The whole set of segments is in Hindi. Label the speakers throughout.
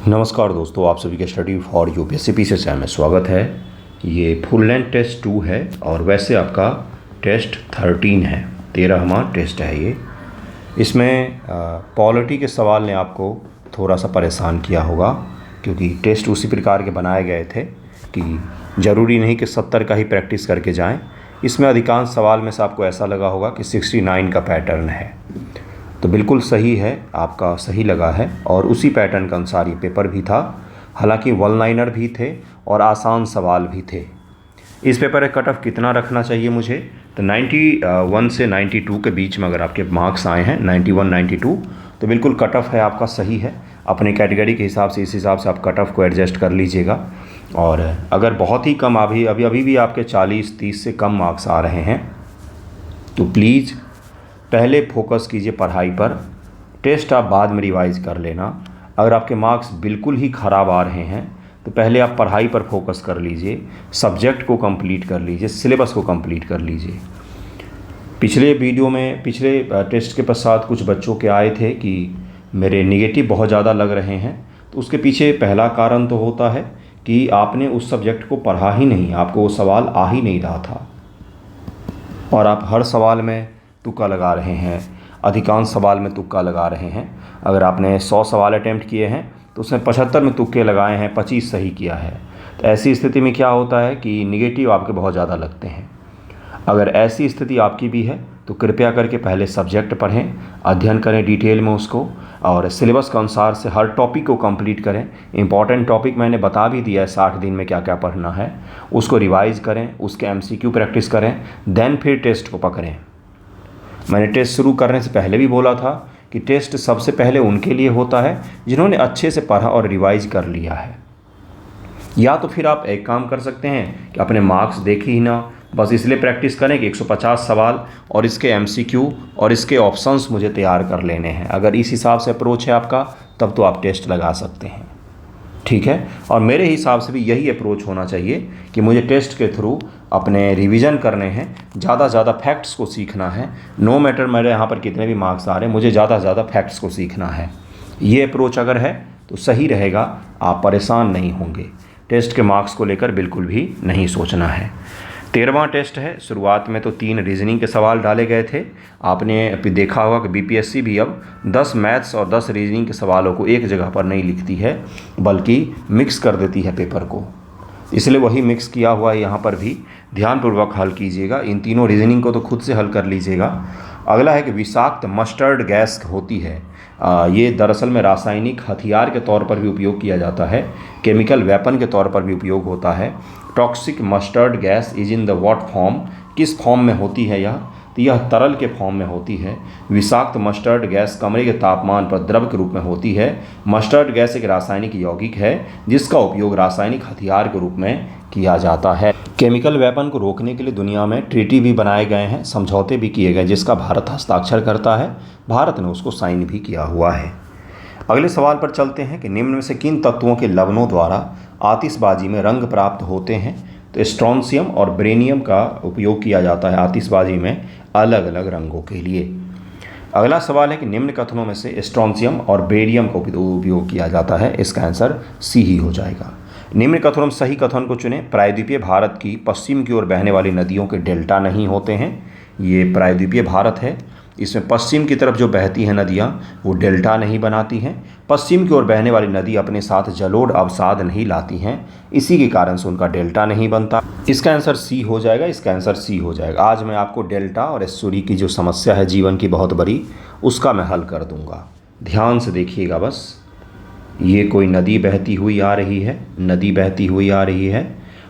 Speaker 1: नमस्कार दोस्तों, आप सभी के स्टडी फॉर यूपीएससी पीसीएस में स्वागत है। ये फुल लेंथ टेस्ट 2 है और वैसे आपका टेस्ट 13 है, 13वां टेस्ट है ये। इसमें पॉलिटी के सवाल ने आपको थोड़ा सा परेशान किया होगा, क्योंकि टेस्ट उसी प्रकार के बनाए गए थे कि ज़रूरी नहीं कि 70 का ही प्रैक्टिस करके जाएं। इसमें अधिकांश सवाल में से आपको ऐसा लगा होगा कि 69 का पैटर्न है, तो बिल्कुल सही है, आपका सही लगा है। और उसी पैटर्न के अनुसार ये पेपर भी था। हालांकि वन लाइनर भी थे और आसान सवाल भी थे। इस पेपर का कट ऑफ कितना रखना चाहिए मुझे, तो 91 से 92 के बीच में अगर आपके मार्क्स आए हैं 91 92, तो बिल्कुल कट ऑफ है आपका सही है। अपने कैटेगरी के हिसाब से, इस हिसाब से आप कट ऑफ को एडजस्ट कर लीजिएगा। और अगर बहुत ही कम अभी भी आपके 40-30 से कम मार्क्स आ रहे हैं, तो प्लीज़ पहले फोकस कीजिए पढ़ाई पर। टेस्ट आप बाद में रिवाइज कर लेना। अगर आपके मार्क्स बिल्कुल ही ख़राब आ रहे हैं तो पहले आप पढ़ाई पर फोकस कर लीजिए, सब्जेक्ट को कंप्लीट कर लीजिए, सिलेबस को कंप्लीट कर लीजिए। पिछले वीडियो में, पिछले टेस्ट के पश्चात कुछ बच्चों के आए थे कि मेरे नेगेटिव बहुत ज़्यादा लग रहे हैं, तो उसके पीछे पहला कारण तो होता है कि आपने उस सब्जेक्ट को पढ़ा ही नहीं, आपको वो सवाल आ ही नहीं रहा था और आप हर सवाल में तुक्का लगा रहे हैं, अधिकांश सवाल में तुक्का लगा रहे हैं। अगर आपने 100 सवाल अटैम्प्ट किए हैं तो उसमें 75 में तुक्के लगाए हैं, 25 सही किया है। तो ऐसी स्थिति में क्या होता है कि निगेटिव आपके बहुत ज़्यादा लगते हैं। अगर ऐसी स्थिति आपकी भी है तो कृपया करके पहले सब्जेक्ट पढ़ें, अध्ययन करें डिटेल में उसको, और सिलेबस के अनुसार से हर टॉपिक को कंप्लीट करें। इंपॉर्टेंट टॉपिक मैंने बता भी दिया है, 60 दिन में क्या क्या पढ़ना है, उसको रिवाइज़ करें, उसके MCQ प्रैक्टिस करें, देन फिर टेस्ट को पकड़ें। मैंने टेस्ट शुरू करने से पहले भी बोला था कि टेस्ट सबसे पहले उनके लिए होता है जिन्होंने अच्छे से पढ़ा और रिवाइज कर लिया है। या तो फिर आप एक काम कर सकते हैं कि अपने मार्क्स देखे ही ना, बस इसलिए प्रैक्टिस करें कि 150 सवाल और इसके MCQ और इसके ऑप्शंस मुझे तैयार कर लेने हैं। अगर इस हिसाब से अप्रोच है आपका, तब तो आप टेस्ट लगा सकते हैं, ठीक है। और मेरे हिसाब से भी यही अप्रोच होना चाहिए कि मुझे टेस्ट के थ्रू अपने रिवीजन करने हैं, ज़्यादा से ज़्यादा फैक्ट्स को सीखना है। नो मैटर मेरे यहाँ पर कितने भी मार्क्स आ रहे हैं, मुझे ज़्यादा से ज़्यादा फैक्ट्स को सीखना है। ये अप्रोच अगर है तो सही रहेगा, आप परेशान नहीं होंगे। टेस्ट के मार्क्स को लेकर बिल्कुल भी नहीं सोचना है। 13वां टेस्ट है। शुरुआत में तो 3 रीजनिंग के सवाल डाले गए थे। आपने देखा होगा कि BPSC भी अब 10 मैथ्स और 10 रीजनिंग के सवालों को एक जगह पर नहीं लिखती है, बल्कि मिक्स कर देती है पेपर को। इसलिए वही मिक्स किया हुआ है यहाँ पर भी। ध्यानपूर्वक हल कीजिएगा। इन तीनों रीजनिंग को तो खुद से हल कर लीजिएगा। अगला है कि विषाक्त मस्टर्ड गैस होती है, ये दरअसल में रासायनिक हथियार के तौर पर भी उपयोग किया जाता है, केमिकल वेपन के तौर पर भी उपयोग होता है। Toxic mustard gas is in the what form, किस फॉर्म में होती है यह, तो यह तरल के फॉर्म में होती है। विषाक्त मस्टर्ड गैस कमरे के तापमान पर द्रव के रूप में होती है। मस्टर्ड गैस एक रासायनिक यौगिक है जिसका उपयोग रासायनिक हथियार के रूप में किया जाता है। केमिकल वेपन को रोकने के लिए दुनिया में ट्रीटी भी बनाए गए हैं, समझौते भी किए गए, जिसका भारत हस्ताक्षर करता है। भारत ने उसको साइन भी किया हुआ है। अगले सवाल पर चलते हैं कि निम्न में से किन तत्वों के लवणों द्वारा आतिशबाजी में रंग प्राप्त होते हैं। तो स्ट्रोंशियम और ब्रेनियम का उपयोग किया जाता है आतिशबाजी में अलग अलग रंगों के लिए। अगला सवाल है कि निम्न कथनों में से स्ट्रोंशियम और बेरियम का उपयोग किया जाता है। इसका आंसर C ही हो जाएगा। निम्न कथनों में सही कथन को चुनें। प्रायद्वीपीय भारत की पश्चिम की ओर बहने वाली नदियों के डेल्टा नहीं होते हैं। ये प्रायद्वीपीय भारत है, इसमें पश्चिम की तरफ जो बहती हैं नदियाँ वो डेल्टा नहीं बनाती हैं। पश्चिम की ओर बहने वाली नदी अपने साथ जलोढ़ अवसाद नहीं लाती हैं, इसी के कारण से उनका डेल्टा नहीं बनता। इसका आंसर C हो जाएगा। इसका आंसर C हो जाएगा। आज मैं आपको डेल्टा और एस्चुरी की जो समस्या है जीवन की बहुत बड़ी, उसका मैं हल कर दूंगा। ध्यान से देखिएगा बस। ये कोई नदी बहती हुई आ रही है, नदी बहती हुई आ रही है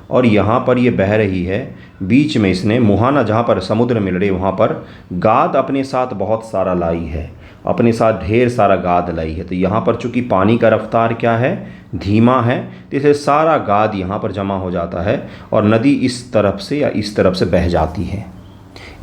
Speaker 1: और यहाँ पर ये बह रही है। बीच में इसने मुहाना, जहाँ पर समुद्र मिल रहे, वहाँ पर गाद अपने साथ बहुत सारा लाई है, अपने साथ ढेर सारा गाद लाई है। तो यहाँ पर चूँकि पानी का रफ्तार क्या है, धीमा है, तो इसे सारा गाद यहाँ पर जमा हो जाता है और नदी इस तरफ से या इस तरफ से बह जाती है।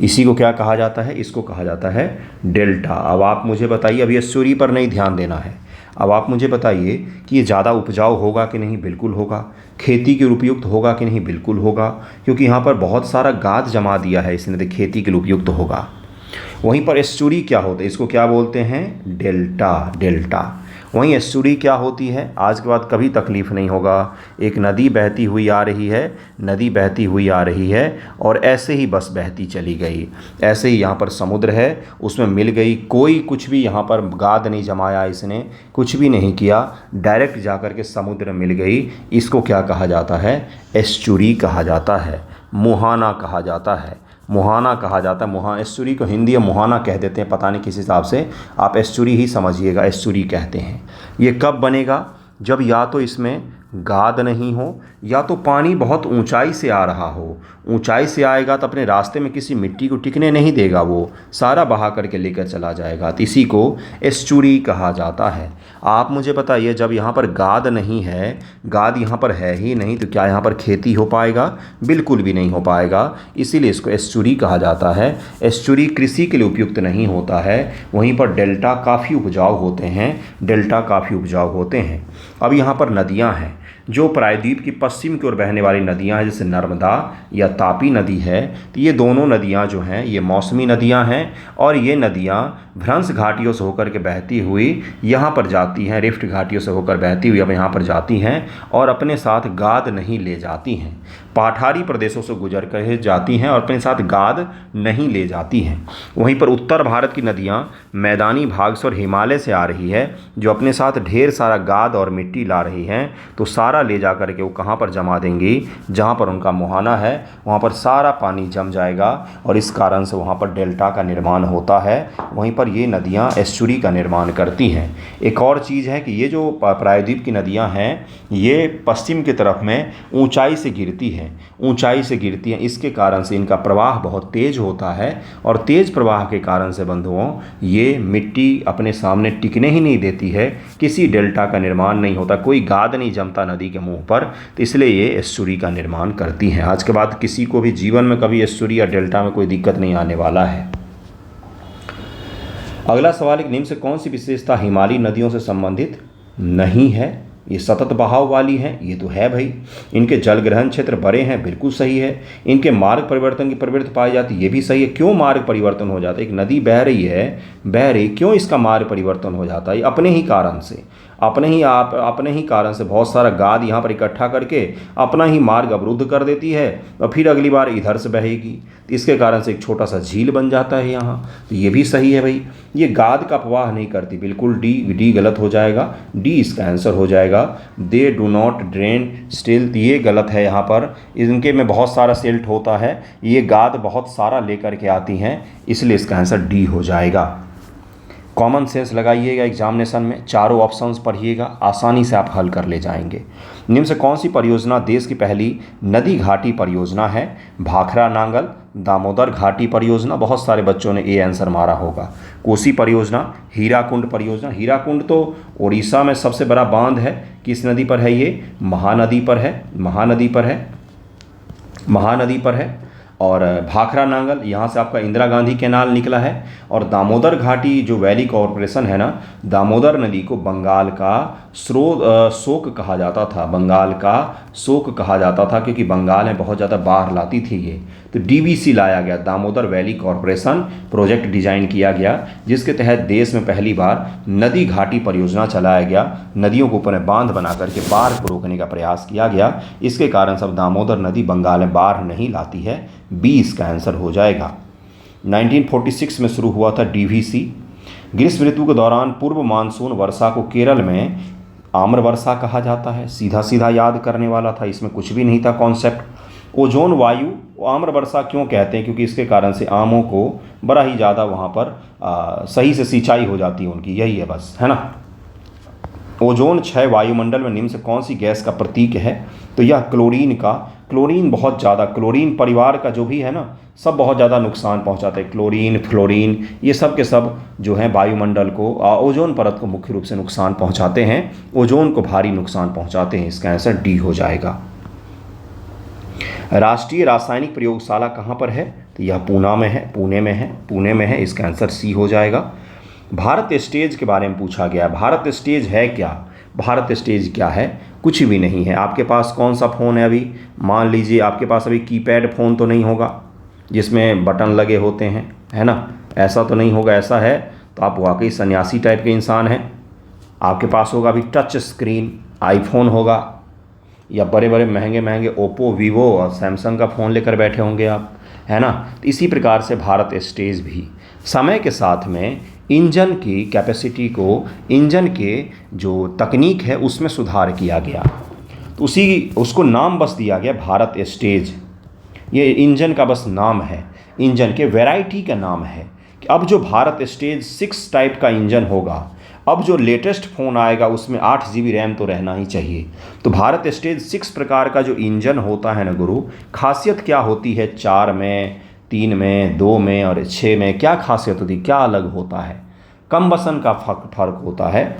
Speaker 1: इसी को क्या कहा जाता है, इसको कहा जाता है डेल्टा। अब आप मुझे बताइए, अभी एस्चुरी पर नहीं ध्यान देना है, अब आप मुझे बताइए कि ये ज़्यादा उपजाऊ होगा कि नहीं, बिल्कुल होगा। खेती के लिए उपयुक्त होगा कि नहीं, बिल्कुल होगा, क्योंकि यहाँ पर बहुत सारा गाद जमा दिया है इसने, तो खेती के लिए उपयुक्त होगा। वहीं पर एस्चुरी क्या होता है, इसको क्या बोलते हैं, डेल्टा। डेल्टा। वहीं एस्चुरी क्या होती है, आज के बाद कभी तकलीफ़ नहीं होगा। एक नदी बहती हुई आ रही है, नदी बहती हुई आ रही है और ऐसे ही बस बहती चली गई। ऐसे ही यहाँ पर समुद्र है, उसमें मिल गई, कोई कुछ भी यहाँ पर गाद नहीं जमाया, इसने कुछ भी नहीं किया, डायरेक्ट जाकर के समुद्र मिल गई। इसको क्या कहा जाता है, एस्चुरी कहा जाता है, मुहाना कहा जाता है, मुहाना कहा जाता है। एस्चुरी को हिंदी में मुहाना कह देते हैं, पता नहीं किस हिसाब से, आप एस्चुरी ही समझिएगा, एस्चुरी कहते हैं। ये कब बनेगा, जब या तो इसमें गाद नहीं हो या तो पानी बहुत ऊंचाई से आ रहा हो। ऊंचाई से आएगा तो अपने रास्ते में किसी मिट्टी को टिकने नहीं देगा, वो सारा बहा करके लेकर चला जाएगा। तो इसी को एस्चुरी कहा जाता है। आप मुझे बताइए, जब यहाँ पर गाद नहीं है, गाद यहाँ पर है ही नहीं, तो क्या यहाँ पर खेती हो पाएगा, बिल्कुल भी नहीं हो पाएगा। इसीलिए इसको एस्चुरी कहा जाता है। एस्चुरी कृषि के लिए उपयुक्त नहीं होता है, वहीं पर डेल्टा काफ़ी उपजाऊ होते हैं, डेल्टा काफ़ी उपजाऊ होते हैं। अब यहाँ पर नदियाँ हैं जो प्रायद्वीप की पश्चिम की ओर बहने वाली नदियां हैं, जैसे नर्मदा या तापी नदी है। तो ये दोनों नदियां जो हैं ये मौसमी नदियां हैं और ये नदियां भ्रंश घाटियों से होकर के बहती हुई यहाँ पर जाती हैं, रिफ्ट घाटियों से होकर बहती हुई अब यहाँ पर जाती हैं और अपने साथ गाद नहीं ले जाती हैं। पठारी प्रदेशों से गुजर कर जाती हैं और अपने साथ गाद नहीं ले जाती हैं। वहीं पर उत्तर भारत की नदियाँ मैदानी भाग से और हिमालय से आ रही है, जो अपने साथ ढेर सारा गाद और मिट्टी ला रही हैं, तो सारा ले जा कर के वो कहाँ पर जमा देंगी, जहाँ पर उनका मुहाना है वहाँ पर सारा पानी जम जाएगा और इस कारण से वहाँ पर डेल्टा का निर्माण होता है। वहीं पर ये नदियाँ एस्चुरी का निर्माण करती हैं। एक और चीज़ है कि ये जो प्रायद्वीप की नदियाँ हैं ये पश्चिम की तरफ में ऊंचाई से गिरती हैं, ऊंचाई से गिरती हैं, इसके कारण से इनका प्रवाह बहुत तेज़ होता है और तेज़ प्रवाह के कारण से बंधुओं ये मिट्टी अपने सामने टिकने ही नहीं देती है, किसी डेल्टा का निर्माण नहीं होता, कोई गाद नहीं जमता नदी के मुंह पर, तो इसलिए ये एस्चुरी का निर्माण करती हैं। आज के बाद किसी को भी जीवन में कभी एस्चुरी या डेल्टा में कोई दिक्कत नहीं आने वाला है। अगला सवाल, एक निम्न से कौन सी विशेषता हिमालयी नदियों से संबंधित नहीं है। ये सतत बहाव वाली हैं, ये तो है भाई। इनके जल ग्रहण क्षेत्र बड़े हैं, बिल्कुल सही है। इनके मार्ग परिवर्तन की प्रवृत्ति पाई जाती है, ये भी सही है। क्यों मार्ग परिवर्तन हो जाता है, एक नदी बह रही है, बह रही, क्यों इसका मार्ग परिवर्तन हो जाता है, अपने ही कारण से, अपने ही कारण से बहुत सारा गाद यहाँ पर इकट्ठा करके अपना ही मार्ग अवरुद्ध कर देती है और फिर अगली बार इधर से बहेगी, तो इसके कारण से एक छोटा सा झील बन जाता है यहाँ, तो ये भी सही है भाई। ये गाद का प्रवाह नहीं करती, बिल्कुल डी गलत हो जाएगा, डी इसका आंसर हो जाएगा। दे डू नॉट ड्रेन स्टिल्ट, ये गलत है। यहाँ पर इनके में बहुत सारा सिल्ट होता है, ये गाद बहुत सारा लेकर के आती हैं, इसलिए इसका आंसर डी हो जाएगा। कॉमन सेंस लगाइएगा एग्जामिनेशन में, चारों ऑप्शंस पढ़िएगा, आसानी से आप हल कर ले जाएंगे। निम्न से कौन सी परियोजना देश की पहली नदी घाटी परियोजना है। भाखरा नांगल, दामोदर घाटी परियोजना, बहुत सारे बच्चों ने ए आंसर मारा होगा। कोसी परियोजना, हीराकुंड परियोजना। हीराकुंड तो उड़ीसा में सबसे बड़ा बांध है, किस नदी पर है ये, महानदी पर है, महानदी पर है। और भाखरा नांगल, यहाँ से आपका इंदिरा गांधी कैनाल निकला है। और दामोदर घाटी जो वैली कॉरपोरेशन है ना, दामोदर नदी को बंगाल का शोक कहा जाता था, बंगाल का शोक कहा जाता था, क्योंकि बंगाल में बहुत ज़्यादा बाढ़ लाती थी ये। तो डीवीसी लाया गया, Damodar valley corporation project design किया गया, जिसके तहत देश में पहली बार नदी घाटी परियोजना चलाया गया। नदियों के ऊपर बांध बना करके बाढ़ को रोकने का प्रयास किया गया, इसके कारण सब दामोदर नदी बंगाल में बाढ़ नहीं लाती है, बी इसका आंसर हो जाएगा। 1946 में शुरू हुआ था डीवीसी। ग्रीष्म ऋतु के दौरान पूर्व मानसून वर्षा को केरल में आम्र वर्षा कहा जाता है, सीधा सीधा याद करने वाला था, इसमें कुछ भी नहीं था कॉन्सेप्ट। ओजोन वायु आम्र वर्षा क्यों कहते हैं, क्योंकि इसके कारण से आमों को बड़ा ही ज़्यादा वहाँ पर सही से सिंचाई हो जाती है उनकी, यही है बस, है ना। ओजोन क्षय वायुमंडल में निम्न से कौन सी गैस का प्रतीक है, तो यह क्लोरीन का, क्लोरीन बहुत ज़्यादा, क्लोरीन परिवार का जो भी है ना, सब बहुत ज़्यादा नुकसान पहुंचाते हैं। क्लोरीन, फ्लोरीन, ये सब के सब जो हैं वायुमंडल को, ओजोन परत को मुख्य रूप से नुकसान पहुंचाते हैं, ओजोन को भारी नुकसान पहुंचाते हैं। इसका आंसर डी हो जाएगा। राष्ट्रीय रासायनिक प्रयोगशाला कहाँ पर है, तो यह पुणे में है, इसका आंसर सी हो जाएगा। भारत स्टेज के बारे में पूछा गया है, भारत स्टेज है क्या, भारत स्टेज क्या है, कुछ भी नहीं है। आपके पास कौन सा फ़ोन है अभी, मान लीजिए आपके पास अभी कीपैड फ़ोन तो नहीं होगा जिसमें बटन लगे होते हैं, है ना, ऐसा तो नहीं होगा। ऐसा है तो आप वाकई सन्यासी टाइप के इंसान हैं, आपके पास होगा अभी टच स्क्रीन आईफोन होगा, या बड़े बड़े महंगे महंगे ओप्पो वीवो और सैमसंग का फ़ोन लेकर बैठे होंगे आप, है ना। तो इसी प्रकार से भारत स्टेज भी समय के साथ में इंजन की कैपेसिटी को, इंजन के जो तकनीक है उसमें सुधार किया गया, तो उसको नाम बस दिया गया भारत स्टेज। ये इंजन का बस नाम है, इंजन के वैरायटी का नाम है कि अब जो भारत स्टेज 6 टाइप का इंजन होगा, अब जो लेटेस्ट फ़ोन आएगा उसमें 8 GB रैम तो रहना ही चाहिए। तो भारत स्टेज 6 प्रकार का जो इंजन होता है ना गुरु, खासियत क्या होती है 4 में, 3 में, 2 में और 6 में, क्या खासियत होती है, क्या अलग होता है? कम्बसन का फ़र्क होता है।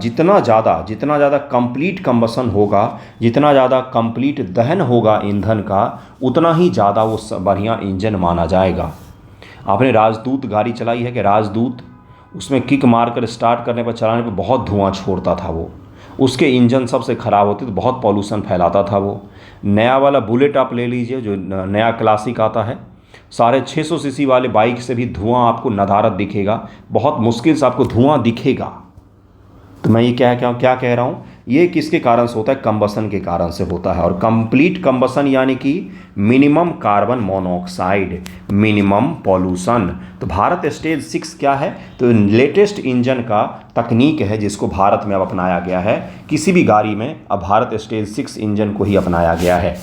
Speaker 1: जितना ज़्यादा कंप्लीट कम्बसन होगा, जितना ज़्यादा कंप्लीट दहन होगा ईंधन का, उतना ही ज़्यादा वो बढ़िया इंजन माना जाएगा। आपने राजदूत गाड़ी चलाई है कि राजदूत, उसमें किक मारकर स्टार्ट करने पर, चलाने पर बहुत धुआं छोड़ता था वो, उसके इंजन सबसे ख़राब होते तो बहुत पॉल्यूशन फैलाता था वो। नया वाला बुलेट आप ले लीजिए, जो नया क्लासिक आता है, 650 सीसी वाले बाइक से भी धुआं आपको नदारद दिखेगा, बहुत मुश्किल से आपको धुआं दिखेगा। तो मैं ये क्या कह रहा हूँ, ये किसके कारण से होता है? कंबसन के कारण से होता है। और कंप्लीट कंबसन यानी कि minimum carbon monoxide, minimum pollution. तो भारत स्टेज 6 क्या है? तो लेटेस्ट इंजन का तकनीक है जिसको भारत में अब अपनाया गया है। किसी भी गाड़ी में अब भारत स्टेज 6 इंजन को ही अपनाया गया है।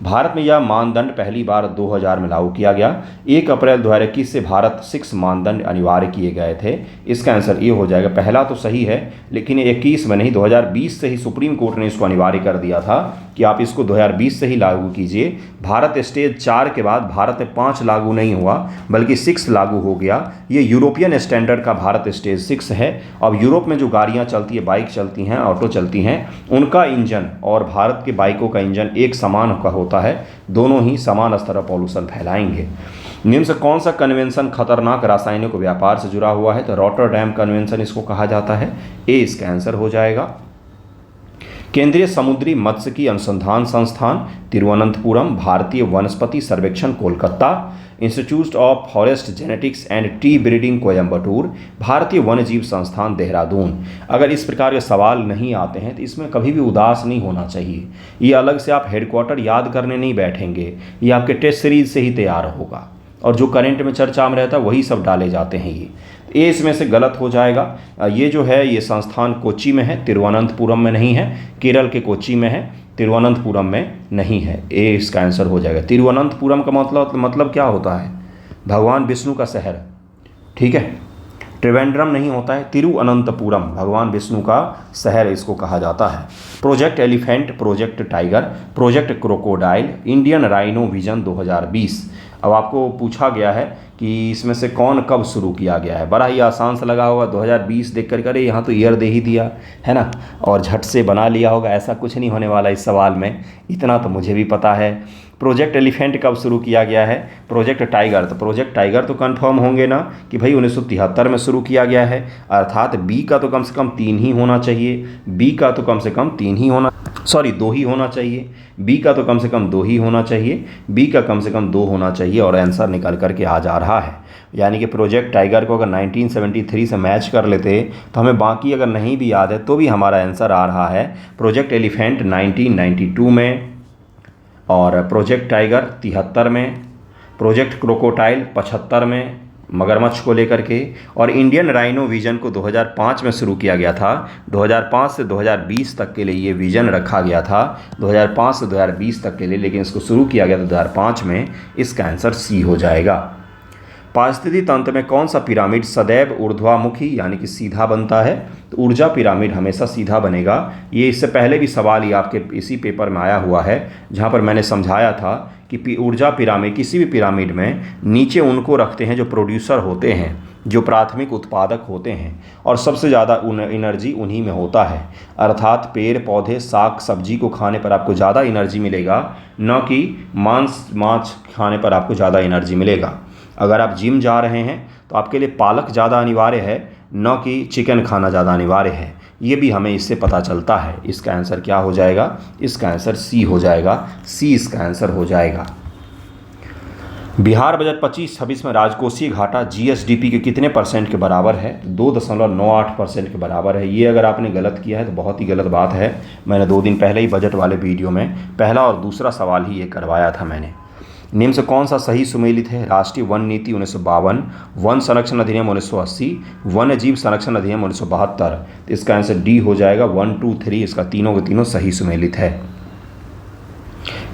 Speaker 1: भारत में यह मानदंड पहली बार 2000 में लागू किया गया। 1 अप्रैल 2021 से भारत 6 मानदंड अनिवार्य किए गए थे। इसका आंसर ये हो जाएगा। पहला तो सही है, लेकिन 21 में नहीं, 2020 से ही सुप्रीम कोर्ट ने इसको अनिवार्य कर दिया था कि आप इसको 2020 से ही लागू कीजिए। भारत स्टेज 4 के बाद भारत में 5 लागू नहीं हुआ, बल्कि 6 लागू हो गया। ये यूरोपियन स्टैंडर्ड का भारत स्टेज 6 है। अब यूरोप में जो गाड़ियाँ चलती है, बाइक चलती हैं, ऑटो चलती हैं, उनका इंजन और भारत के बाइकों का इंजन एक समान का होता है। दोनों ही समान स्तर पर पॉल्यूशन फैलाएंगे। निम्न से कौन सा कन्वेंशन खतरनाक रासायनिक व्यापार से जुड़ा हुआ है? तो रॉटरडैम कन्वेंशन इसको कहा जाता है। ए इसका आंसर हो जाएगा। केंद्रीय समुद्री मात्स्यिकी अनुसंधान संस्थान तिरुवनंतपुरम, भारतीय वनस्पति सर्वेक्षण Kolkata, institute of forest genetics and tree breeding Coimbatore, भारतीय वन्यजीव संस्थान देहरादून। अगर इस प्रकार के सवाल नहीं आते हैं तो इसमें कभी भी उदास नहीं होना चाहिए। ये अलग से आप हेडक्वार्टर याद करने नहीं बैठेंगे, ये आपके टेस्ट सीरीज से ही तैयार होगा, और जो करंट में चर्चा में रहता है वही सब डाले जाते हैं। ये इसमें से गलत हो जाएगा। ये जो है ये संस्थान कोच्चि में है, तिरुवनंतपुरम में नहीं है। केरल के कोच्चि में है, तिरुवनंतपुरम में नहीं है। ए इसका आंसर हो जाएगा। तिरुवनंतपुरम का मतलब क्या होता है? भगवान विष्णु का शहर, ठीक है। त्रिवेंद्रम नहीं होता है, तिरुवनंतपुरम भगवान विष्णु का शहर इसको कहा जाता है। Project elephant, project tiger, project crocodile, Indian rhino vision 2020। अब आपको पूछा गया है कि इसमें से कौन कब शुरू किया गया है। बड़ा ही आसान सा लगा होगा, 2020 देख कर, अरे यहाँ तो ईयर दे ही दिया है ना, और झट से बना लिया होगा। ऐसा कुछ नहीं होने वाला इस सवाल में, इतना तो मुझे भी पता है। प्रोजेक्ट एलिफेंट कब शुरू किया गया है? प्रोजेक्ट टाइगर, तो प्रोजेक्ट टाइगर तो कंफर्म होंगे ना कि भाई 1973 में शुरू किया गया है, अर्थात बी का तो कम से कम 3 ही होना चाहिए। बी का तो कम से कम 3 ही होना, 2 ही होना चाहिए। बी का तो कम से कम 2 ही होना चाहिए, बी का कम से कम 2 होना चाहिए, और आंसर निकल करके आ जा रहा है। यानी कि प्रोजेक्ट टाइगर को अगर 1973 से मैच कर लेते तो हमें बाकी अगर नहीं भी याद है तो भी हमारा आंसर आ रहा है प्रोजेक्ट एलिफेंट 1992 में, और प्रोजेक्ट टाइगर 73 में, प्रोजेक्ट क्रोकोडाइल 75 में मगरमच्छ को लेकर के, और इंडियन राइनो विजन को 2005 में शुरू किया गया था। 2005 से 2020 तक के लिए ये विजन रखा गया था, 2005 से 2020 तक के लिए, लेकिन इसको शुरू किया गया था 2005 में। इसका आंसर सी हो जाएगा। पारिस्थितिकी तंत्र में कौन सा पिरामिड सदैव ऊर्ध्वामुखी यानी कि सीधा बनता है? तो ऊर्जा पिरामिड हमेशा सीधा बनेगा। ये इससे पहले भी सवाल ये आपके इसी पेपर में आया हुआ है, जहाँ पर मैंने समझाया था कि ऊर्जा पिरामिड, किसी भी पिरामिड में नीचे उनको रखते हैं जो प्रोड्यूसर होते हैं, जो प्राथमिक उत्पादक होते हैं, और सबसे ज़्यादा एनर्जी उन्हीं में होता है। अर्थात पेड़ पौधे साग सब्जी को खाने पर आपको ज़्यादा एनर्जी मिलेगा, न कि मांस खाने पर आपको ज़्यादा एनर्जी मिलेगा। अगर आप जिम जा रहे हैं तो आपके लिए पालक ज़्यादा अनिवार्य है, न कि चिकन खाना ज़्यादा अनिवार्य है। ये भी हमें इससे पता चलता है। इसका आंसर क्या हो जाएगा? इसका आंसर सी हो जाएगा। सी इसका आंसर हो जाएगा। बिहार बजट 25-26 में राजकोषीय घाटा जीएसडीपी के कितने परसेंट के बराबर है? 2.98% के बराबर है। ये अगर आपने गलत किया है तो बहुत ही गलत बात है। मैंने 2 दिन पहले ही बजट वाले वीडियो में पहला और दूसरा सवाल ही ये करवाया था मैंने। निम्न से कौन सा सही सुमेलित है? राष्ट्रीय वन नीति 1952, वन संरक्षण अधिनियम 1980, वन्य जीव संरक्षण अधिनियम 1972। तो इसका आंसर डी हो जाएगा। 1, 2, 3 इसका तीनों के तीनों सही सुमेलित है।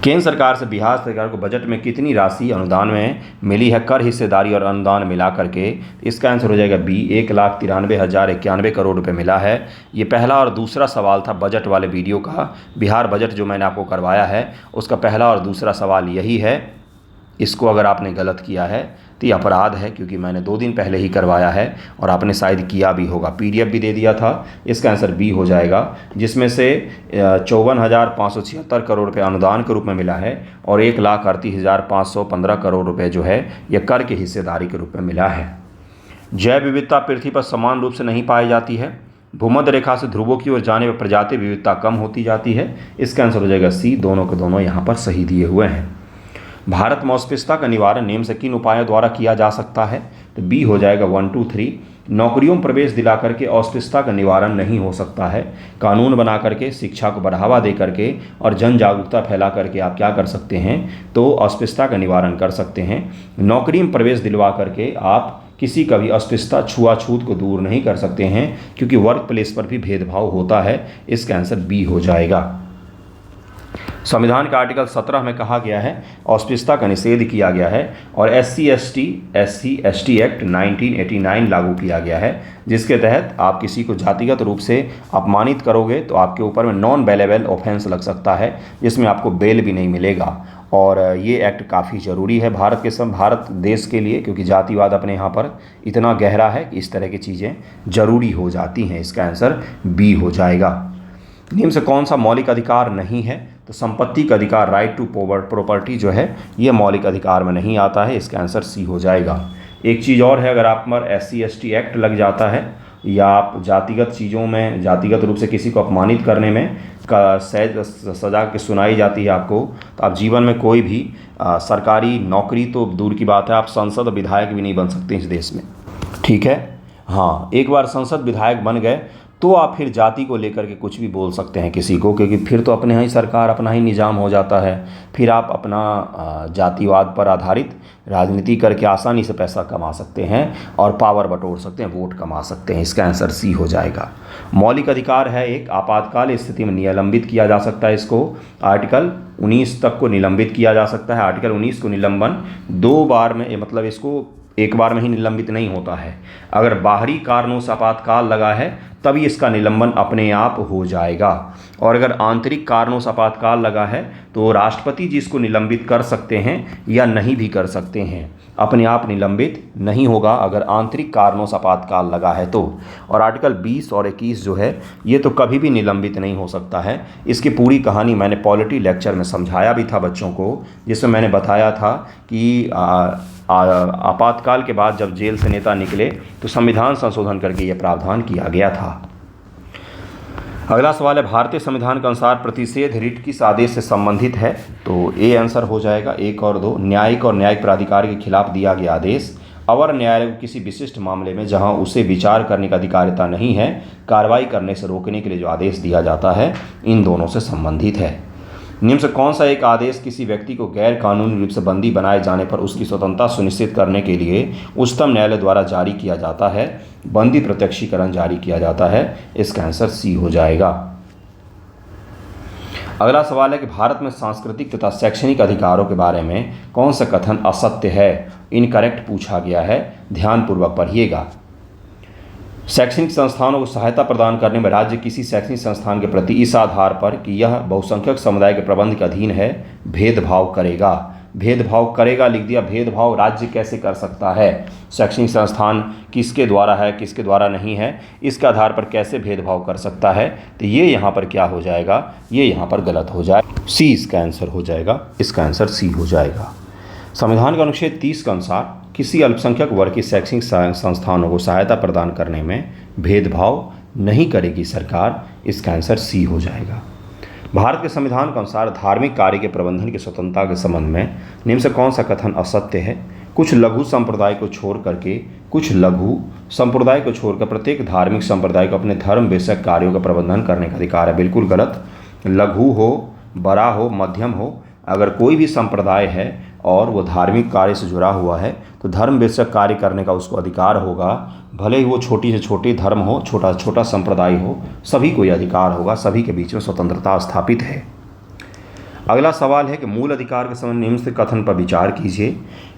Speaker 1: केंद्र सरकार से बिहार सरकार को बजट में कितनी राशि अनुदान में मिली है? कर, हिस्सेदारी और अनुदान मिला करके इसका आंसर हो जाएगा बी। 1,93,091 करोड़ रुपए मिला है। ये पहला और दूसरा सवाल था बजट वाले वीडियो का। बिहार बजट जो मैंने आपको करवाया है उसका पहला और दूसरा सवाल यही है। इसको अगर आपने गलत किया है तो ये अपराध है, क्योंकि मैंने 2 दिन पहले ही करवाया है और आपने शायद किया भी होगा। पीडीएफ भी दे दिया था। इसका आंसर बी हो जाएगा, जिसमें से 54,576 करोड़ रुपये अनुदान के रूप में मिला है और 1,38,515 करोड़ रुपये जो है यह कर के हिस्सेदारी के रूप में मिला है। जैव विविधता पृथ्वी पर समान रूप से नहीं पाई जाती है। भूमध्य रेखा से ध्रुवों की ओर जाने पर प्रजाति विविधता कम होती जाती है। इसका आंसर हो जाएगा सी। दोनों के दोनों यहाँ पर सही दिए हुए हैं। भारत में अस्पृश्यता का निवारण निम्न से किन उपायों द्वारा किया जा सकता है? तो बी हो जाएगा 1, 2, 3। नौकरियों में प्रवेश दिला करके अस्पृश्यता का निवारण नहीं हो सकता है। कानून बना करके, शिक्षा को बढ़ावा दे करके और जन जागरूकता फैला करके आप क्या कर सकते हैं? तो अस्पृश्यता का निवारण कर सकते हैं। नौकरी में प्रवेश दिलवा करके आप किसी का भी अस्पृश्यता, छुआछूत को दूर नहीं कर सकते हैं, क्योंकि वर्क प्लेस पर भी भेदभाव होता है। इसका आंसर बी हो जाएगा। संविधान के आर्टिकल 17 में कहा गया है अस्पृश्यता का निषेध किया गया है और SC ST एक्ट 1989 लागू किया गया है, जिसके तहत आप किसी को जातिगत रूप से अपमानित करोगे तो आपके ऊपर में नॉन बेलेबल ऑफेंस लग सकता है, जिसमें आपको बेल भी नहीं मिलेगा। और ये एक्ट काफ़ी ज़रूरी है भारत देश के लिए, क्योंकि जातिवाद अपने यहाँ पर इतना गहरा है कि इस तरह की चीज़ें ज़रूरी हो जाती हैं। इसका आंसर बी हो जाएगा। निम्न से कौन सा मौलिक अधिकार नहीं है? तो संपत्ति का अधिकार, राइट टू प्रॉपर्टी जो है ये मौलिक अधिकार में नहीं आता है। इसका आंसर सी हो जाएगा। एक चीज़ और है, अगर आप पर SC ST एक्ट लग जाता है या आप जातिगत चीज़ों में जातिगत रूप से किसी को अपमानित करने में सज़ा की सुनाई जाती है आपको, तो आप जीवन में कोई भी सरकारी नौकरी तो दूर की बात है, आप संसद विधायक भी नहीं बन सकते इस देश में। ठीक है, हाँ, एक बार संसद विधायक बन गए तो आप फिर जाति को लेकर के कुछ भी बोल सकते हैं किसी को, क्योंकि फिर तो अपने यहाँ ही सरकार, अपना ही निज़ाम हो जाता है। फिर आप अपना जातिवाद पर आधारित राजनीति करके आसानी से पैसा कमा सकते हैं और पावर बटोर सकते हैं, वोट कमा सकते हैं। इसका आंसर सी हो जाएगा। मौलिक अधिकार है एक, आपातकाल स्थिति में निलंबित किया जा सकता है। इसको आर्टिकल 19 तक को निलंबित किया जा सकता है। आर्टिकल 19 को निलंबन 2 बार में, मतलब इसको एक बार में ही निलंबित नहीं होता है। अगर बाहरी कारणों से आपातकाल लगा है तभी इसका निलंबन अपने आप हो जाएगा, और अगर आंतरिक कारणों से आपातकाल लगा है तो राष्ट्रपति जी इसको निलंबित कर सकते हैं या नहीं भी कर सकते हैं। अपने आप निलंबित नहीं होगा अगर आंतरिक कारणों से आपातकाल लगा है तो। और आर्टिकल 20 और 21 जो है ये तो कभी भी निलंबित नहीं हो सकता है। इसकी पूरी कहानी मैंने पॉलिटी लेक्चर में समझाया भी था बच्चों को, जिसमें मैंने बताया था कि आपातकाल के बाद जब जेल से नेता निकले तो संविधान संशोधन करके यह प्रावधान किया गया था। अगला सवाल है, भारतीय संविधान के अनुसार प्रतिषेध रिट किस आदेश से संबंधित है? तो ए आंसर हो जाएगा 1 और 2। न्यायिक और न्यायिक प्राधिकार के खिलाफ दिया गया आदेश, अवर न्यायालय को किसी विशिष्ट मामले में जहां उसे विचार करने का अधिकारिता नहीं है, कार्रवाई करने से रोकने के लिए जो आदेश दिया जाता है, इन दोनों से संबंधित है। निम्न से कौन सा एक आदेश किसी व्यक्ति को गैर कानूनी रूप से बंदी बनाए जाने पर उसकी स्वतंत्रता सुनिश्चित करने के लिए उच्चतम न्यायालय द्वारा जारी किया जाता है? बंदी प्रत्यक्षीकरण जारी किया जाता है। इसका आंसर सी हो जाएगा। अगला सवाल है कि भारत में सांस्कृतिक तथा शैक्षणिक अधिकारों के बारे में कौन सा कथन असत्य है? इनकरेक्ट पूछा गया है, ध्यानपूर्वक पढ़िएगा। शैक्षणिक संस्थानों को सहायता प्रदान करने में राज्य किसी शैक्षणिक संस्थान के प्रति इस आधार पर कि यह बहुसंख्यक समुदाय के प्रबंध के अधीन है भेदभाव करेगा। भेदभाव करेगा लिख दिया। भेदभाव राज्य कैसे कर सकता है? शैक्षणिक संस्थान किसके द्वारा है, किसके द्वारा नहीं है, इसके आधार पर कैसे भेदभाव कर सकता है? तो ये यहाँ पर क्या हो जाएगा? ये यहाँ पर गलत हो जाएगा। सी इसका आंसर हो जाएगा। इसका आंसर सी हो जाएगा। संविधान का अनुच्छेद 30 के अनुसार किसी अल्पसंख्यक वर्ग की शैक्षणिक संस्थानों को सहायता प्रदान करने में भेदभाव नहीं करेगी सरकार। इसका आंसर सी हो जाएगा। भारत के संविधान के अनुसार धार्मिक कार्य के प्रबंधन की स्वतंत्रता के संबंध में निम्न से कौन सा कथन असत्य है? कुछ लघु संप्रदाय को छोड़कर प्रत्येक धार्मिक संप्रदाय को अपने धर्म विषयक कार्यों का प्रबंधन करने का अधिकार है। बिल्कुल गलत। लघु हो, बड़ा हो, मध्यम हो, अगर कोई भी संप्रदाय है और वो धार्मिक कार्य से जुड़ा हुआ है तो धर्म विषयक कार्य करने का उसको अधिकार होगा। भले ही वो छोटी से छोटी धर्म हो, छोटा छोटा संप्रदाय हो, सभी को ये अधिकार होगा। सभी के बीच में स्वतंत्रता स्थापित है। अगला सवाल है कि मूल अधिकार के संबंध निम्न से कथन पर विचार कीजिए।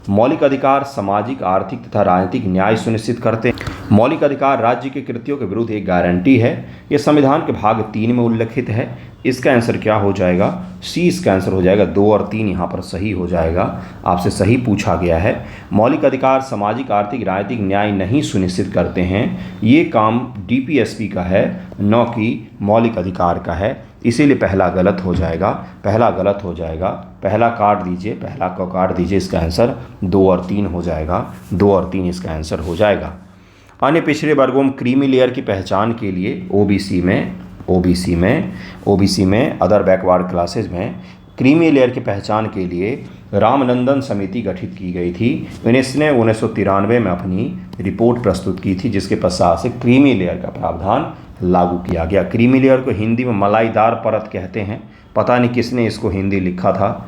Speaker 1: मौलिक अधिकार सामाजिक, आर्थिक तथा राजनीतिक न्याय सुनिश्चित करते हैं। मौलिक अधिकार राज्य के कृत्यों के विरुद्ध एक गारंटी है। यह संविधान के भाग 3 में उल्लिखित है। इसका आंसर क्या हो जाएगा? सी इसका आंसर हो जाएगा। 2 और 3 यहाँ पर सही हो जाएगा। आपसे सही पूछा गया है। मौलिक अधिकार सामाजिक, आर्थिक, राजनीतिक न्याय नहीं सुनिश्चित करते हैं। ये काम डीपीएसपी का है, न कि मौलिक अधिकार का है। इसीलिए पहला गलत हो जाएगा। पहला काट दीजिए, पहला को काट दीजिए। इसका आंसर 2 और 3 हो जाएगा। 2 और 3 इसका आंसर हो जाएगा। अन्य पिछड़े वर्गों में क्रीमी लेयर की पहचान के लिए ओबीसी में अदर बैकवर्ड क्लासेज में क्रीमी लेयर की पहचान के लिए रामनंदन समिति गठित की गई थी। इसने 1993 में अपनी रिपोर्ट प्रस्तुत की थी, जिसके पश्चात से क्रीमी लेयर का प्रावधान लागू किया गया। क्रीमी लेयर को हिंदी में मलाईदार परत कहते हैं। पता नहीं किसने इसको हिंदी लिखा था।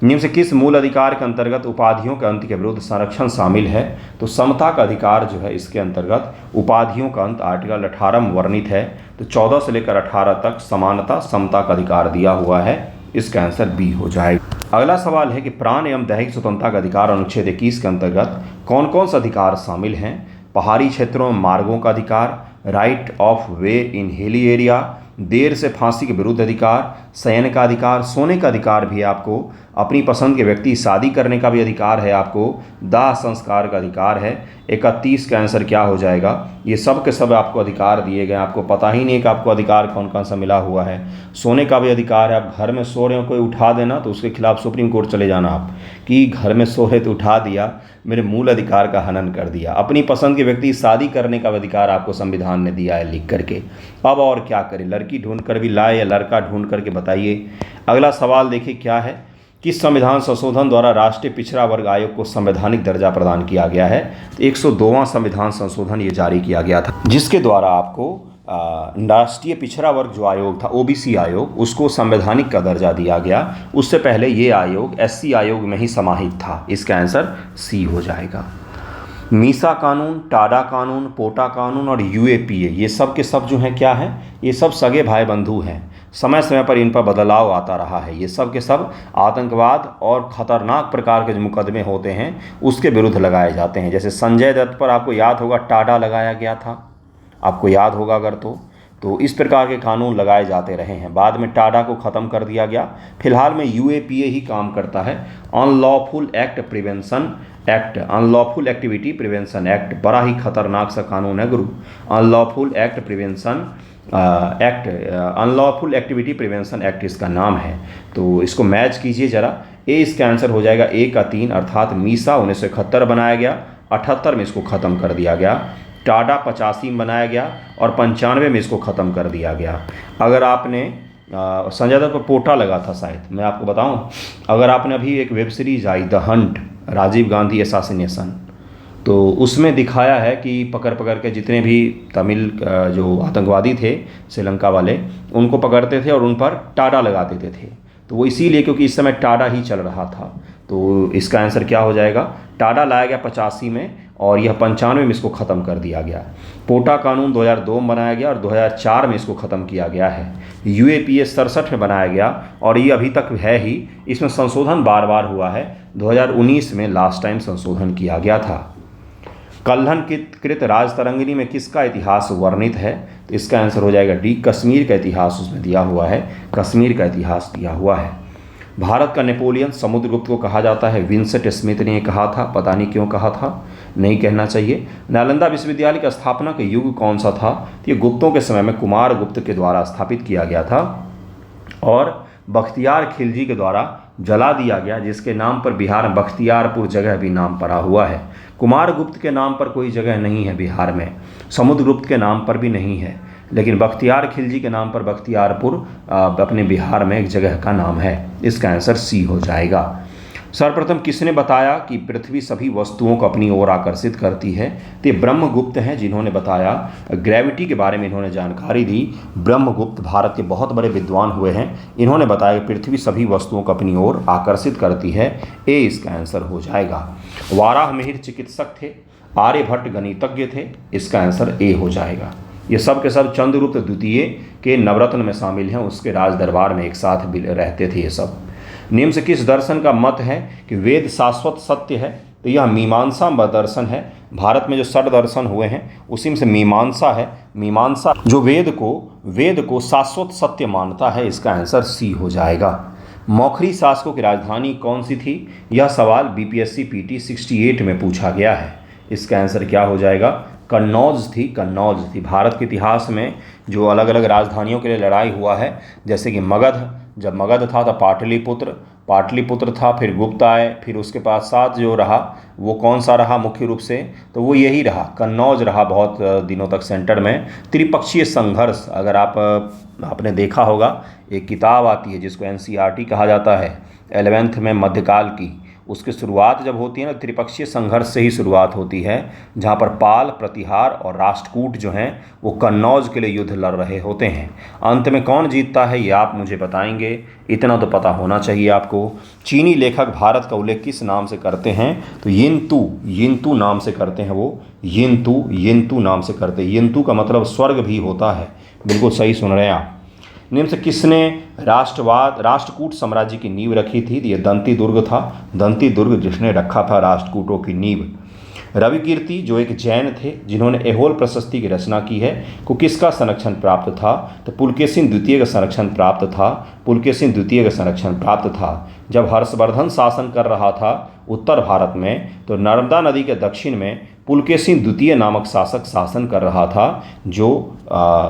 Speaker 1: निम्न से किस मूल अधिकार के अंतर्गत उपाधियों के अंत के विरुद्ध संरक्षण शामिल है? तो समता का अधिकार जो है, इसके अंतर्गत उपाधियों का अंत आर्टिकल 18 में वर्णित है। तो 14 से लेकर 18 तक समानता, समता का अधिकार दिया हुआ है। इसका आंसर बी हो जाएगा। अगला सवाल है कि प्राण एवं दैहिक स्वतंत्रता का अधिकार अनुच्छेद 21 के अंतर्गत कौन कौन से अधिकार शामिल हैं? पहाड़ी क्षेत्रों में मार्गों का अधिकार, right of way in hilly area, देर से फांसी के विरुद्ध अधिकार, शयन का अधिकार, सोने का अधिकार भी है आपको, अपनी पसंद के व्यक्ति शादी करने का भी अधिकार है आपको, दाह संस्कार का अधिकार है। 31 का आंसर क्या हो जाएगा? ये सब के सब आपको अधिकार दिए गए। आपको पता ही नहीं कि आपको अधिकार कौन कौन सा मिला हुआ है। सोने का भी अधिकार है। आप घर में सो रहे हो, कोई उठा देना तो उसके खिलाफ सुप्रीम कोर्ट चले जाना आप कि घर में सो रहे तो उठा दिया, मेरे मूल अधिकार का हनन कर दिया। अपनी पसंद के व्यक्ति शादी करने का अधिकार आपको संविधान ने दिया है लिख करके। अब और क्या करें? लड़की ढूंढ कर भी लाए या लड़का ढूंढ करके बताइए। अगला सवाल देखिए क्या है। किस संविधान संशोधन द्वारा राष्ट्रीय पिछड़ा वर्ग आयोग को संवैधानिक दर्जा प्रदान किया गया है? 102वां संविधान संशोधन ये जारी किया गया था, जिसके द्वारा आपको राष्ट्रीय पिछड़ा वर्ग जो आयोग था, ओबीसी आयोग, उसको संवैधानिक का दर्जा दिया गया। उससे पहले ये आयोग एससी आयोग में ही समाहित था। इसका आंसर सी हो जाएगा। मीसा कानून, टाडा कानून, पोटा कानून और यूएपीए, ये सब के सब जो हैं क्या हैं? ये सब सगे भाई बंधु हैं। समय समय पर इन पर बदलाव आता रहा है। ये सब के सब आतंकवाद और ख़तरनाक प्रकार के जो मुकदमे होते हैं उसके विरुद्ध लगाए जाते हैं। जैसे संजय दत्त पर आपको याद होगा टाडा लगाया गया था, आपको याद होगा अगर तो इस प्रकार के कानून लगाए जाते रहे हैं। बाद में टाडा को ख़त्म कर दिया गया। फिलहाल में यूएपीए ही काम करता है, unlawful act prevention act, unlawful activity prevention act. बड़ा ही खतरनाक सा कानून है गुरु। Unlawful act prevention act, unlawful activity prevention act इसका नाम है। तो इसको मैच कीजिए ज़रा। ए इसका आंसर हो जाएगा। ए का 3 अर्थात मीसा 1971 बनाया गया, 78 में इसको ख़त्म कर दिया गया। टाडा 85 में बनाया गया और 95 में इसको ख़त्म कर दिया गया। अगर आपने संजय दत्त पर पोटा लगा था शायद, मैं आपको बताऊं, अगर आपने अभी एक वेब सीरीज़ आई The Hunt, Rajiv Gandhi assassination, तो उसमें दिखाया है कि पकड़ पकड़ के जितने भी तमिल जो आतंकवादी थे श्रीलंका वाले, उनको पकड़ते थे और उन पर टाडा लगा देते थे। तो वो इसीलिए क्योंकि इस समय टाडा ही चल रहा था। तो इसका आंसर क्या हो जाएगा? टाडा लाया गया 85 में और यह 95 में इसको ख़त्म कर दिया गया। पोटा कानून 2002 में बनाया गया और 2004 में इसको ख़त्म किया गया है। यूएपीए 67 में बनाया गया और ये अभी तक है ही। इसमें संशोधन बार बार हुआ है। 2019 में लास्ट टाइम संशोधन किया गया था। कल्हन कृत राजतरंगिणी में किसका इतिहास वर्णित है? तो इसका आंसर हो जाएगा डी, कश्मीर का इतिहास उसमें दिया हुआ है। कश्मीर का इतिहास दिया हुआ है। भारत का नेपोलियन समुद्रगुप्त को कहा जाता है। विंसेंट स्मिथ ने कहा था, पता नहीं क्यों कहा था, नहीं कहना चाहिए। नालंदा विश्वविद्यालय की स्थापना का युग कौन सा था? तो ये गुप्तों के समय में कुमार गुप्त के द्वारा स्थापित किया गया था और बख्तियार खिलजी के द्वारा जला दिया गया, जिसके नाम पर बिहार में बख्तियारपुर जगह भी नाम पड़ा हुआ है। कुमार गुप्त के नाम पर कोई जगह नहीं है बिहार में, समुद्रगुप्त के नाम पर भी नहीं है, लेकिन बख्तियार खिलजी के नाम पर बख्तियारपुर अपने बिहार में एक जगह का नाम है। इसका आंसर सी हो जाएगा। सर्वप्रथम किसने बताया कि पृथ्वी सभी वस्तुओं को अपनी ओर आकर्षित करती है? तो ये ब्रह्मगुप्त हैं जिन्होंने बताया, ग्रेविटी के बारे में इन्होंने जानकारी दी। ब्रह्मगुप्त भारत के बहुत बड़े विद्वान हुए हैं। इन्होंने बताया कि पृथ्वी सभी वस्तुओं को अपनी ओर आकर्षित करती है। ए इसका आंसर हो जाएगा। वाराहमिहिर चिकित्सक थे, आर्यभट्ट गणितज्ञ थे। इसका आंसर ए हो जाएगा। ये सब के सब चंद्रगुप्त द्वितीय के नवरत्न में शामिल हैं। उसके राज दरबार में एक साथ रहते थे ये सब। निम्न से किस दर्शन का मत है कि वेद शाश्वत सत्य है? तो यह मीमांसा दर्शन है। भारत में जो 6 दर्शन हुए हैं उसी में से मीमांसा है। मीमांसा जो वेद को शाश्वत सत्य मानता है। इसका आंसर सी हो जाएगा। मौखरी शासकों की राजधानी कौन सी थी? यह सवाल बीपीएससी पीटी 68 में पूछा गया है। इसका आंसर क्या हो जाएगा? कन्नौज थी। भारत के इतिहास में जो अलग अलग राजधानियों के लिए लड़ाई हुआ है, जैसे कि मगध, जब मगध था तो पाटलिपुत्र था, फिर गुप्त आए, फिर उसके पास साथ जो रहा वो कौन सा रहा मुख्य रूप से? तो वो यही रहा, कन्नौज रहा बहुत दिनों तक सेंटर में। त्रिपक्षीय संघर्ष, अगर आपने देखा होगा, एक किताब आती है जिसको एनसीईआरटी कहा जाता है 11th में मध्यकाल की, उसकी शुरुआत जब होती है ना, त्रिपक्षीय संघर्ष से ही शुरुआत होती है, जहाँ पर पाल, प्रतिहार और राष्ट्रकूट जो हैं वो कन्नौज के लिए युद्ध लड़ रहे होते हैं। अंत में कौन जीतता है ये आप मुझे बताएंगे, इतना तो पता होना चाहिए आपको। चीनी लेखक भारत का उल्लेख किस नाम से करते हैं? तो यिंतु नाम से करते हैं। वो यिंतु नाम से करते हैं। यिंतु का मतलब स्वर्ग भी होता है। बिल्कुल सही सुन रहे हैं आप। निम्न से किसने राष्ट्रकूट साम्राज्य की नींव रखी थी? ये दंती दुर्ग था। दंती दुर्ग जिसने रखा था राष्ट्रकूटों की नींव। रविकीर्ति जो एक जैन थे जिन्होंने ऐहोल प्रशस्ति की रचना की है, को किसका संरक्षण प्राप्त था? तो पुलकेशिन द्वितीय का संरक्षण प्राप्त था। जब हर्षवर्धन शासन कर रहा था उत्तर भारत में, तो नर्मदा नदी के दक्षिण में पुलकेशिन द्वितीय नामक शासक शासन कर रहा था,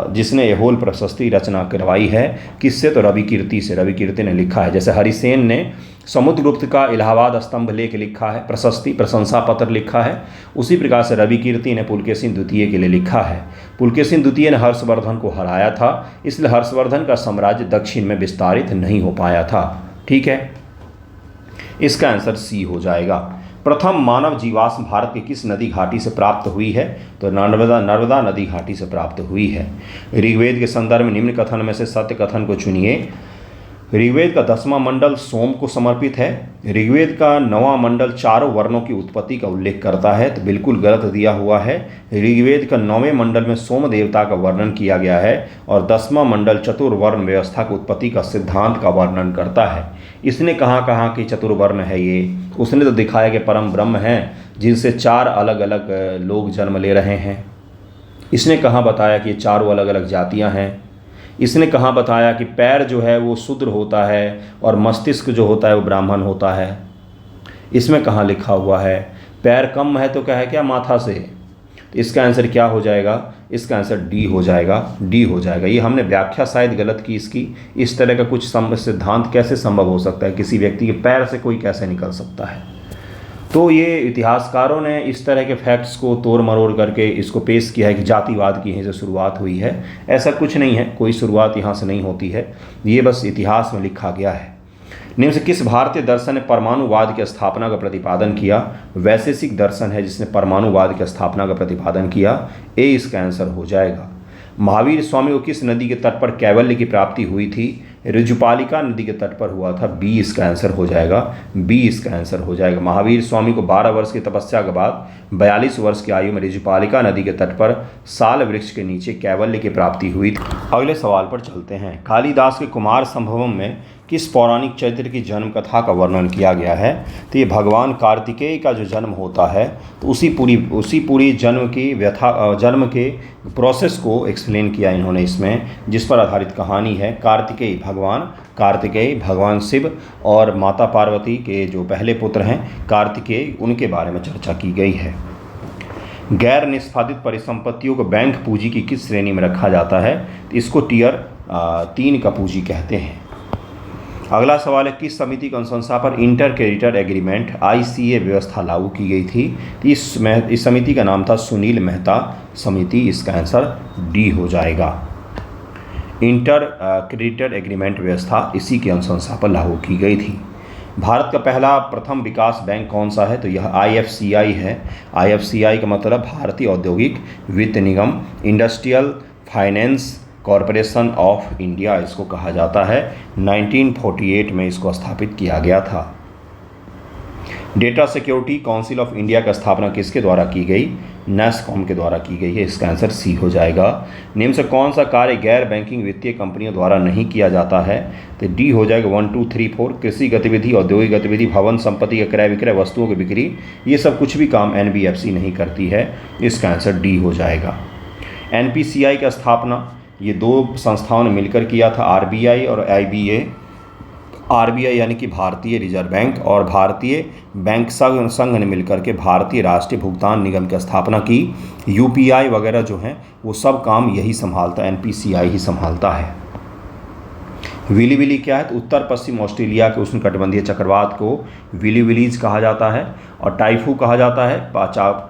Speaker 1: जिसने ऐहोल प्रशस्ति रचना करवाई है। किससे? तो रविकीर्ति से। रविकीर्ति ने लिखा है। जैसे हरिसेन ने समुद्रगुप्त का इलाहाबाद स्तंभ लेख लिखा है, प्रशंसा पत्र लिखा है, उसी प्रकार से रविकीर्ति ने पुलकेशिन द्वितीय के लिए लिखा है। पुलकेशिन द्वितीय ने हर्षवर्धन को हराया था, इसलिए हर्षवर्धन का साम्राज्य दक्षिण में विस्तारित नहीं हो पाया था। ठीक है, इसका आंसर सी हो जाएगा। प्रथम मानव जीवाश्म भारत की किस नदी घाटी से प्राप्त हुई है? तो नर्मदा नदी घाटी से प्राप्त हुई है। ऋग्वेद के संदर्भ में निम्न कथन में से सत्य कथन को चुनिए। ऋग्वेद का 10वां मंडल सोम को समर्पित है। ऋग्वेद का 9वां मंडल 4 वर्णों की उत्पत्ति का उल्लेख करता है, तो बिल्कुल गलत दिया हुआ है। ऋग्वेद का 9वें मंडल में सोम देवता का वर्णन किया गया है और 10वां मंडल चतुर्वर्ण व्यवस्था की उत्पत्ति का सिद्धांत का वर्णन करता है। इसने कहाँ कि चतुर्वर्ण है ये? उसने तो दिखाया कि परम ब्रह्म हैं जिनसे 4 अलग अलग लोग जन्म ले रहे हैं। इसने कहाँ बताया कि ये 4 अलग अलग जातियाँ हैं? इसने कहाँ बताया कि पैर जो है वो शूद्र होता है और मस्तिष्क जो होता है वो ब्राह्मण होता है? इसमें कहाँ लिखा हुआ है? पैर कम है तो क्या है, क्या माथा से? तो इसका आंसर क्या हो जाएगा? इसका आंसर डी हो जाएगा। ये हमने व्याख्या शायद गलत की इसकी। इस तरह का कुछ सिद्धांत कैसे संभव हो सकता है? किसी व्यक्ति के पैर से कोई कैसे निकल सकता है? तो ये इतिहासकारों ने इस तरह के फैक्ट्स को तोड़ मरोड़ करके इसको पेश किया है कि जातिवाद की यहीं से शुरुआत हुई है। ऐसा कुछ नहीं है, कोई शुरुआत यहाँ से नहीं होती है, ये बस इतिहास में लिखा गया है। निम्न से किस भारतीय दर्शन ने परमाणुवाद की स्थापना का प्रतिपादन किया? वैशेषिक दर्शन है जिसने परमाणुवाद की स्थापना का प्रतिपादन किया। ए इसका आंसर हो जाएगा। महावीर स्वामी को किस नदी के तट पर कैवल्य की प्राप्ति हुई थी? ऋजुपालिका नदी के तट पर हुआ था। बी इसका आंसर हो जाएगा। महावीर स्वामी को 12 वर्ष की तपस्या के बाद 42 वर्ष की आयु में ऋजुपालिका नदी के तट पर साल वृक्ष के नीचे कैवल्य की प्राप्ति हुई थी। अगले सवाल पर चलते हैं। कालिदास के कुमार संभवम में किस पौराणिक चरित्र की जन्म कथा का वर्णन किया गया है? तो ये भगवान कार्तिकेय का जो जन्म होता है, तो उसी पूरी जन्म के प्रोसेस को एक्सप्लेन किया इन्होंने इसमें, जिस पर आधारित कहानी है। कार्तिकेय भगवान शिव और माता पार्वती के जो पहले पुत्र हैं कार्तिकेय, उनके बारे में चर्चा की गई है। गैर निष्पादित परिसंपत्तियों को बैंक पूंजी की किस श्रेणी में रखा जाता है? तो इसको टियर 3 का पूंजी कहते हैं। अगला सवाल है, किस समिति की अनुशंसा पर इंटर क्रेडिटर एग्रीमेंट ICA व्यवस्था लागू की गई थी? इस समिति का नाम था सुनील मेहता समिति। इसका आंसर डी हो जाएगा। इंटर क्रेडिटर एग्रीमेंट व्यवस्था इसी की अनुशंसा पर लागू की गई थी। भारत का पहला प्रथम विकास बैंक कौन सा है? तो यह IFCI है। IFCI का मतलब भारतीय औद्योगिक वित्त निगम, industrial finance corporation of India इसको कहा जाता है। 1948 में इसको स्थापित किया गया था। Data security council of India की स्थापना किसके द्वारा की गई? NASSCOM के द्वारा की गई है। इसका आंसर सी हो जाएगा। निम्न से कौन सा कार्य गैर बैंकिंग वित्तीय कंपनियों द्वारा नहीं किया जाता है? तो डी हो जाएगा 1 2 3 4। कृषि गतिविधि, औद्योगिक गतिविधि, भवन संपत्ति का क्रय विक्रय, वस्तुओं की बिक्री, ये सब कुछ भी काम NBFC नहीं करती है। इसका आंसर डी हो जाएगा। NPCI की स्थापना ये दो संस्थाओं ने मिलकर किया था, RBI और IBA। RBI यानी कि भारतीय रिजर्व बैंक और भारतीय बैंक संघ ने मिलकर के भारतीय राष्ट्रीय भुगतान निगम की स्थापना की। UPI वगैरह जो हैं वो सब काम यही संभालता है, NPCI ही संभालता है। विली विली क्या है? तो उत्तर पश्चिम ऑस्ट्रेलिया के उष्णकटिबंधीय चक्रवात को विली विलीज कहा जाता है और टाइफू कहा जाता है।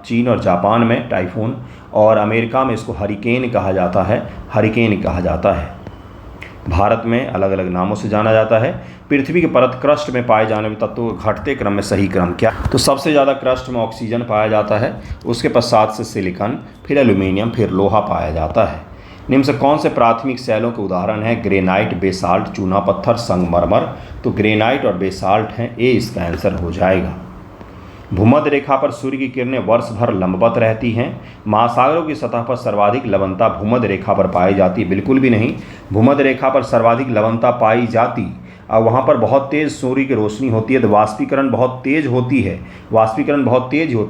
Speaker 1: चीन और जापान में टाइफून, और अमेरिका में इसको हरिकेन कहा जाता है। हरिकेन कहा जाता है। भारत में अलग अलग नामों से जाना जाता है। पृथ्वी के परत क्रस्ट में पाए जाने वाले तत्वों के घटते क्रम में सही क्रम क्या? तो सबसे ज़्यादा क्रस्ट में ऑक्सीजन पाया जाता है, उसके पश्चात से सिलिकॉन, फिर एल्यूमिनियम, फिर लोहा पाया जाता है। निम्न से कौन से प्राथमिक शैलों के उदाहरण है? ग्रेनाइट, बेसाल्ट, चूना पत्थर, संगमरमर। तो ग्रेनाइट और बेसाल्ट हैं, ए इसका आंसर हो जाएगा। भूमध्य रेखा पर सूर्य की किरणें वर्ष भर लंबवत रहती हैं। महासागरों की सतह पर सर्वाधिक लवणता भूमध्य रेखा पर पाई जाती है? बिल्कुल भी नहीं। भूमध्य रेखा पर सर्वाधिक लवणता पाई जाती और वहाँ पर बहुत तेज़ सूर्य की रोशनी होती है, तो वाष्पीकरण बहुत तेज़ होती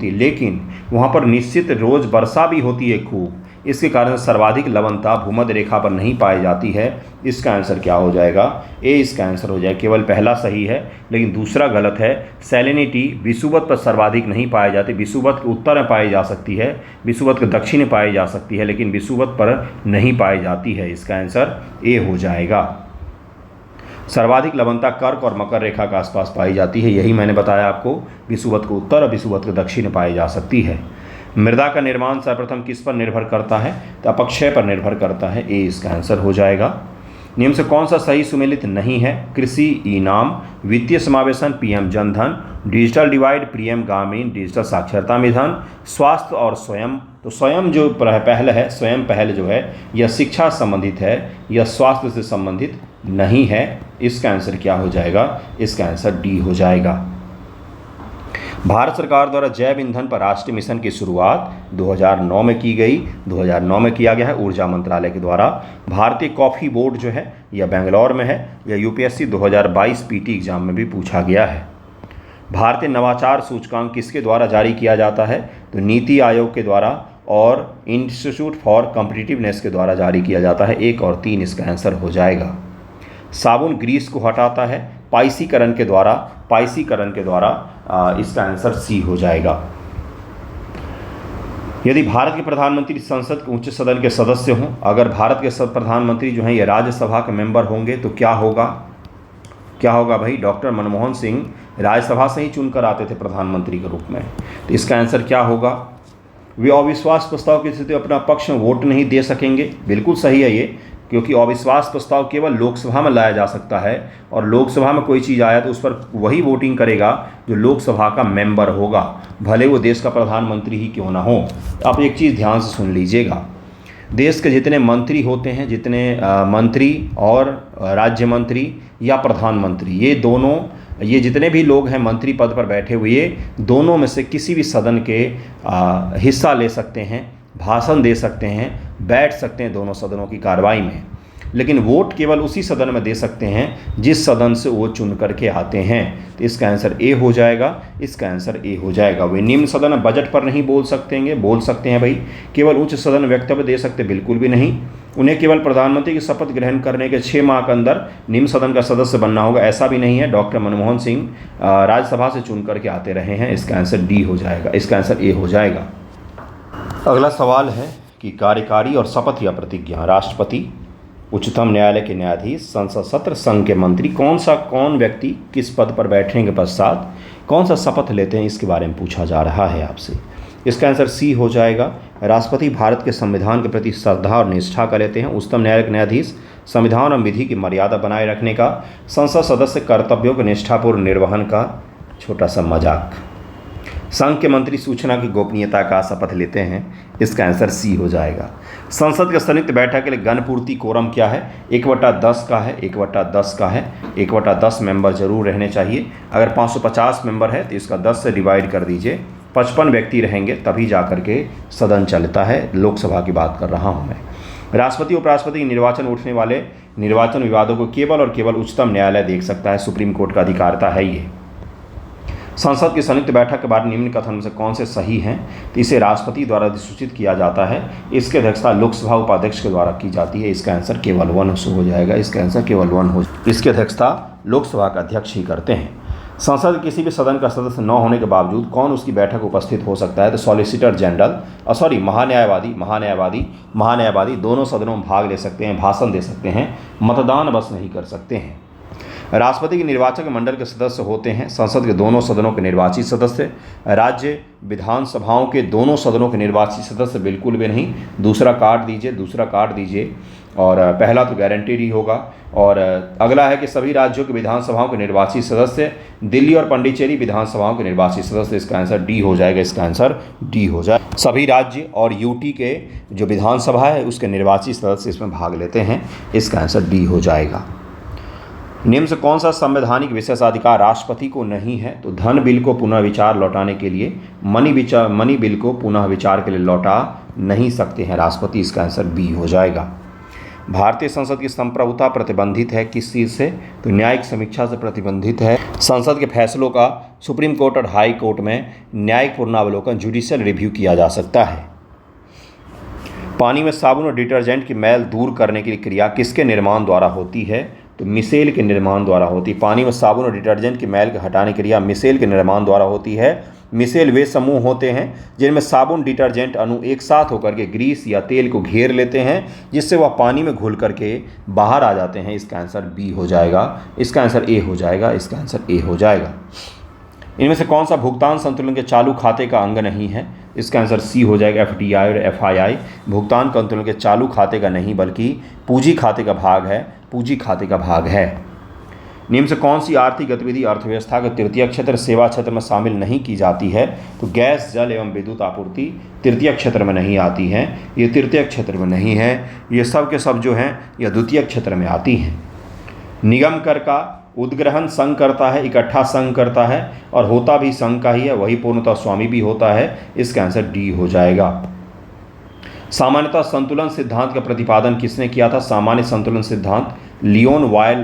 Speaker 1: है, लेकिन वहाँ पर निश्चित रोज़ वर्षा भी होती है खूब। इसके कारण सर्वाधिक लवणता भूमध्य रेखा पर नहीं पाई जाती है। इसका आंसर क्या हो जाएगा? ए इसका आंसर हो जाएगा। केवल पहला सही है लेकिन दूसरा गलत है। सैलिनिटी विषुवत पर सर्वाधिक नहीं पाई जाती। विषुवत के उत्तर में पाई जा सकती है, विषुवत के दक्षिण में पाई जा सकती है, लेकिन विषुवत पर नहीं पाई जाती है। इसका आंसर ए हो जाएगा। सर्वाधिक लवणता कर्क और मकर रेखा के आसपास पाई जाती है, यही मैंने बताया आपको। विषुवत के उत्तर और विषुवत के दक्षिण में पाई जा सकती है। मृदा का निर्माण सर्वप्रथम किस पर निर्भर करता है? तो अपक्षय पर निर्भर करता है। ए इसका आंसर हो जाएगा। नियम से कौन सा सही सुमेलित नहीं है? कृषि इनाम, वित्तीय समावेशन PM Jan Dhan, digital divide PM ग्रामीण डिजिटल साक्षरता मिशन, स्वास्थ्य और स्वयं। तो स्वयं जो पहल है, स्वयं पहल जो है यह शिक्षा संबंधित है, यह स्वास्थ्य से संबंधित नहीं है। इसका आंसर क्या हो जाएगा? इसका आंसर डी हो जाएगा। भारत सरकार द्वारा जैव ईंधन पर राष्ट्रीय मिशन की शुरुआत 2009 में की गई। 2009 में किया गया है ऊर्जा मंत्रालय के द्वारा। भारतीय कॉफ़ी बोर्ड जो है यह बेंगलोर में है। यह UPSC 2022 PT एग्जाम में भी पूछा गया है। भारतीय नवाचार सूचकांक किसके द्वारा जारी किया जाता है? तो नीति आयोग के द्वारा और इंस्टीट्यूट फॉर कॉम्पिटिटिवनेस के द्वारा जारी किया जाता है। 1 और 3 इसका आंसर हो जाएगा। साबुन ग्रीस को हटाता है पाइसीकरण के द्वारा। इसका आंसर सी हो जाएगा। यदि भारत के प्रधानमंत्री संसद के उच्च सदन के सदस्य हों, अगर भारत के प्रधानमंत्री जो हैं ये राज्यसभा के मेंबर होंगे तो क्या होगा भाई? डॉक्टर मनमोहन सिंह राज्यसभा से ही चुनकर आते थे प्रधानमंत्री के रूप में। तो इसका आंसर क्या होगा? वे अविश्वास प्रस्ताव की स्थिति अपना पक्ष में वोट नहीं दे सकेंगे। बिल्कुल सही है ये, क्योंकि अविश्वास प्रस्ताव केवल लोकसभा में लाया जा सकता है और लोकसभा में कोई चीज़ आया तो उस पर वही वोटिंग करेगा जो लोकसभा का मेंबर होगा, भले वो देश का प्रधानमंत्री ही क्यों ना हो। आप एक चीज़ ध्यान से सुन लीजिएगा, देश के जितने मंत्री होते हैं, जितने मंत्री और राज्य मंत्री या प्रधानमंत्री, ये जितने भी लोग हैं मंत्री पद पर बैठे हुए, दोनों में से किसी भी सदन के हिस्सा ले सकते हैं, भाषण दे सकते हैं, बैठ सकते हैं दोनों सदनों की कार्रवाई में, लेकिन वोट केवल उसी सदन में दे सकते हैं जिस सदन से वो चुन करके आते हैं। तो इसका आंसर ए हो जाएगा। इसका आंसर ए हो जाएगा। वे निम्न सदन में बजट पर नहीं बोल सकते हैं भाई। केवल उच्च सदन वक्तव्य दे सकते, बिल्कुल भी नहीं। उन्हें केवल प्रधानमंत्री की शपथ ग्रहण करने के 6 माह के अंदर निम्न सदन का सदस्य बनना होगा, ऐसा भी नहीं है। डॉक्टर मनमोहन सिंह राज्यसभा से चुन करके आते रहे हैं। इसका आंसर डी हो जाएगा। इसका आंसर ए हो जाएगा। अगला सवाल है कि कार्यकारी और शपथ या प्रतिज्ञा, राष्ट्रपति, उच्चतम न्यायालय के न्यायाधीश, संसद सत्र, संघ के मंत्री, कौन व्यक्ति किस पद पर बैठने के पश्चात कौन सा शपथ लेते हैं, इसके बारे में पूछा जा रहा है आपसे। इसका आंसर सी हो जाएगा। राष्ट्रपति भारत के संविधान के प्रति श्रद्धा और निष्ठा का लेते हैं। उच्चतम न्यायालय के न्यायाधीश संविधान और विधि की मर्यादा बनाए रखने का, संसद सदस्य कर्तव्यों के निष्ठापूर्ण निर्वहन का, छोटा सा मजाक। संघ के मंत्री सूचना की गोपनीयता का शपथ लेते हैं, इसका आंसर सी हो जाएगा। संसद के संयुक्त बैठक के लिए गणपूर्ति कोरम क्या है? 1/10 का है, 1/10 का है। 1/10 मेंबर जरूर रहने चाहिए। अगर 550 मेंबर है तो इसका 10 से डिवाइड कर दीजिए, 55 व्यक्ति रहेंगे तभी जा कर के सदन चलता है। लोकसभा की बात कर रहा हूँ मैं। राष्ट्रपति उपराष्ट्रपति के निर्वाचन उठने वाले निर्वाचन विवादों को केवल और केवल उच्चतम न्यायालय देख सकता है, सुप्रीम कोर्ट का अधिकारता है ये। संसद की संयुक्त बैठक के बाद निम्न कथन में से कौन से सही हैं? तो इसे राष्ट्रपति द्वारा अधिसूचित किया जाता है, इसकी अध्यक्षता लोकसभा उपाध्यक्ष के द्वारा की जाती है। इसका आंसर केवल 1 हो जाएगा। इसका आंसर केवल 1 हो, इसकी अध्यक्षता लोकसभा का अध्यक्ष ही करते हैं। संसद किसी भी सदन का सदस्य न होने के बावजूद कौन उसकी बैठक उपस्थित हो सकता है? तो सॉलिसिटर जनरल महान्यायवादी दोनों सदनों में भाग ले सकते हैं, भाषण दे सकते हैं, मतदान बस नहीं कर सकते हैं। राष्ट्रपति के निर्वाचक मंडल के सदस्य होते हैं संसद के दोनों सदनों के निर्वाचित सदस्य, राज्य विधानसभाओं के दोनों सदनों के निर्वाचित सदस्य बिल्कुल भी नहीं। दूसरा काट दीजिए और पहला तो गारंटेड ही होगा। और अगला है कि सभी राज्यों के विधानसभाओं के निर्वाचित सदस्य, दिल्ली और पांडिचेरी विधानसभाओं के निर्वाचित सदस्य। इसका आंसर डी हो जाएगा। इसका आंसर डी हो जाए। सभी राज्य और यूटी के जो विधानसभा है उसके निर्वाचित सदस्य इसमें भाग लेते हैं। इसका आंसर डी हो जाएगा। निम्न से कौन सा संवैधानिक विशेषाधिकार राष्ट्रपति को नहीं है? तो धन बिल को पुनः विचार लौटाने के लिए मनी बिल को पुनः विचार के लिए लौटा नहीं सकते हैं राष्ट्रपति। इसका आंसर बी हो जाएगा। भारतीय संसद की संप्रभुता प्रतिबंधित है किस चीज़ से? तो न्यायिक समीक्षा से प्रतिबंधित है। संसद के फैसलों का सुप्रीम कोर्ट और हाई कोर्ट में न्यायिक पुनरावलोकन जुडिशियल रिव्यू किया जा सकता है। पानी में साबुन और डिटर्जेंट की मैल दूर करने की क्रिया किसके निर्माण द्वारा होती है? तो मिसेल के निर्माण द्वारा होती है। पानी में साबुन और डिटर्जेंट की मैल के हटाने की क्रिया मिसेल के निर्माण द्वारा होती है। मिसेल वे समूह होते हैं जिनमें साबुन डिटर्जेंट अणु एक साथ होकर के ग्रीस या तेल को घेर लेते हैं, जिससे वह पानी में घुल करके बाहर आ जाते हैं। इसका आंसर बी हो जाएगा। इसका आंसर ए हो जाएगा। इसका आंसर ए हो जाएगा। इनमें से कौन सा भुगतान संतुलन के चालू खाते का अंग नहीं है? इसका आंसर सी हो जाएगा। एफडीआई और एफआईआई भुगतान संतुलन के चालू खाते का नहीं बल्कि पूंजी खाते का भाग है। पूंजी खाते का भाग है। निम्न से कौन सी आर्थिक गतिविधि अर्थव्यवस्था के तृतीय क्षेत्र सेवा क्षेत्र में शामिल नहीं की जाती है? तो गैस, जल एवं विद्युत आपूर्ति तृतीय क्षेत्र में नहीं आती हैं। ये तृतीय क्षेत्र में नहीं है। ये सब के सब जो हैं यह द्वितीय क्षेत्र में आती हैं। निगम कर का उद्ग्रहण संघ करता है, इकट्ठा संघ करता है और होता भी संघ का ही है, वही पूर्णतः स्वामी भी होता है। इसका आंसर डी हो जाएगा। सामान्यतः संतुलन सिद्धांत का प्रतिपादन किसने किया था? सामान्य संतुलन सिद्धांत लियोन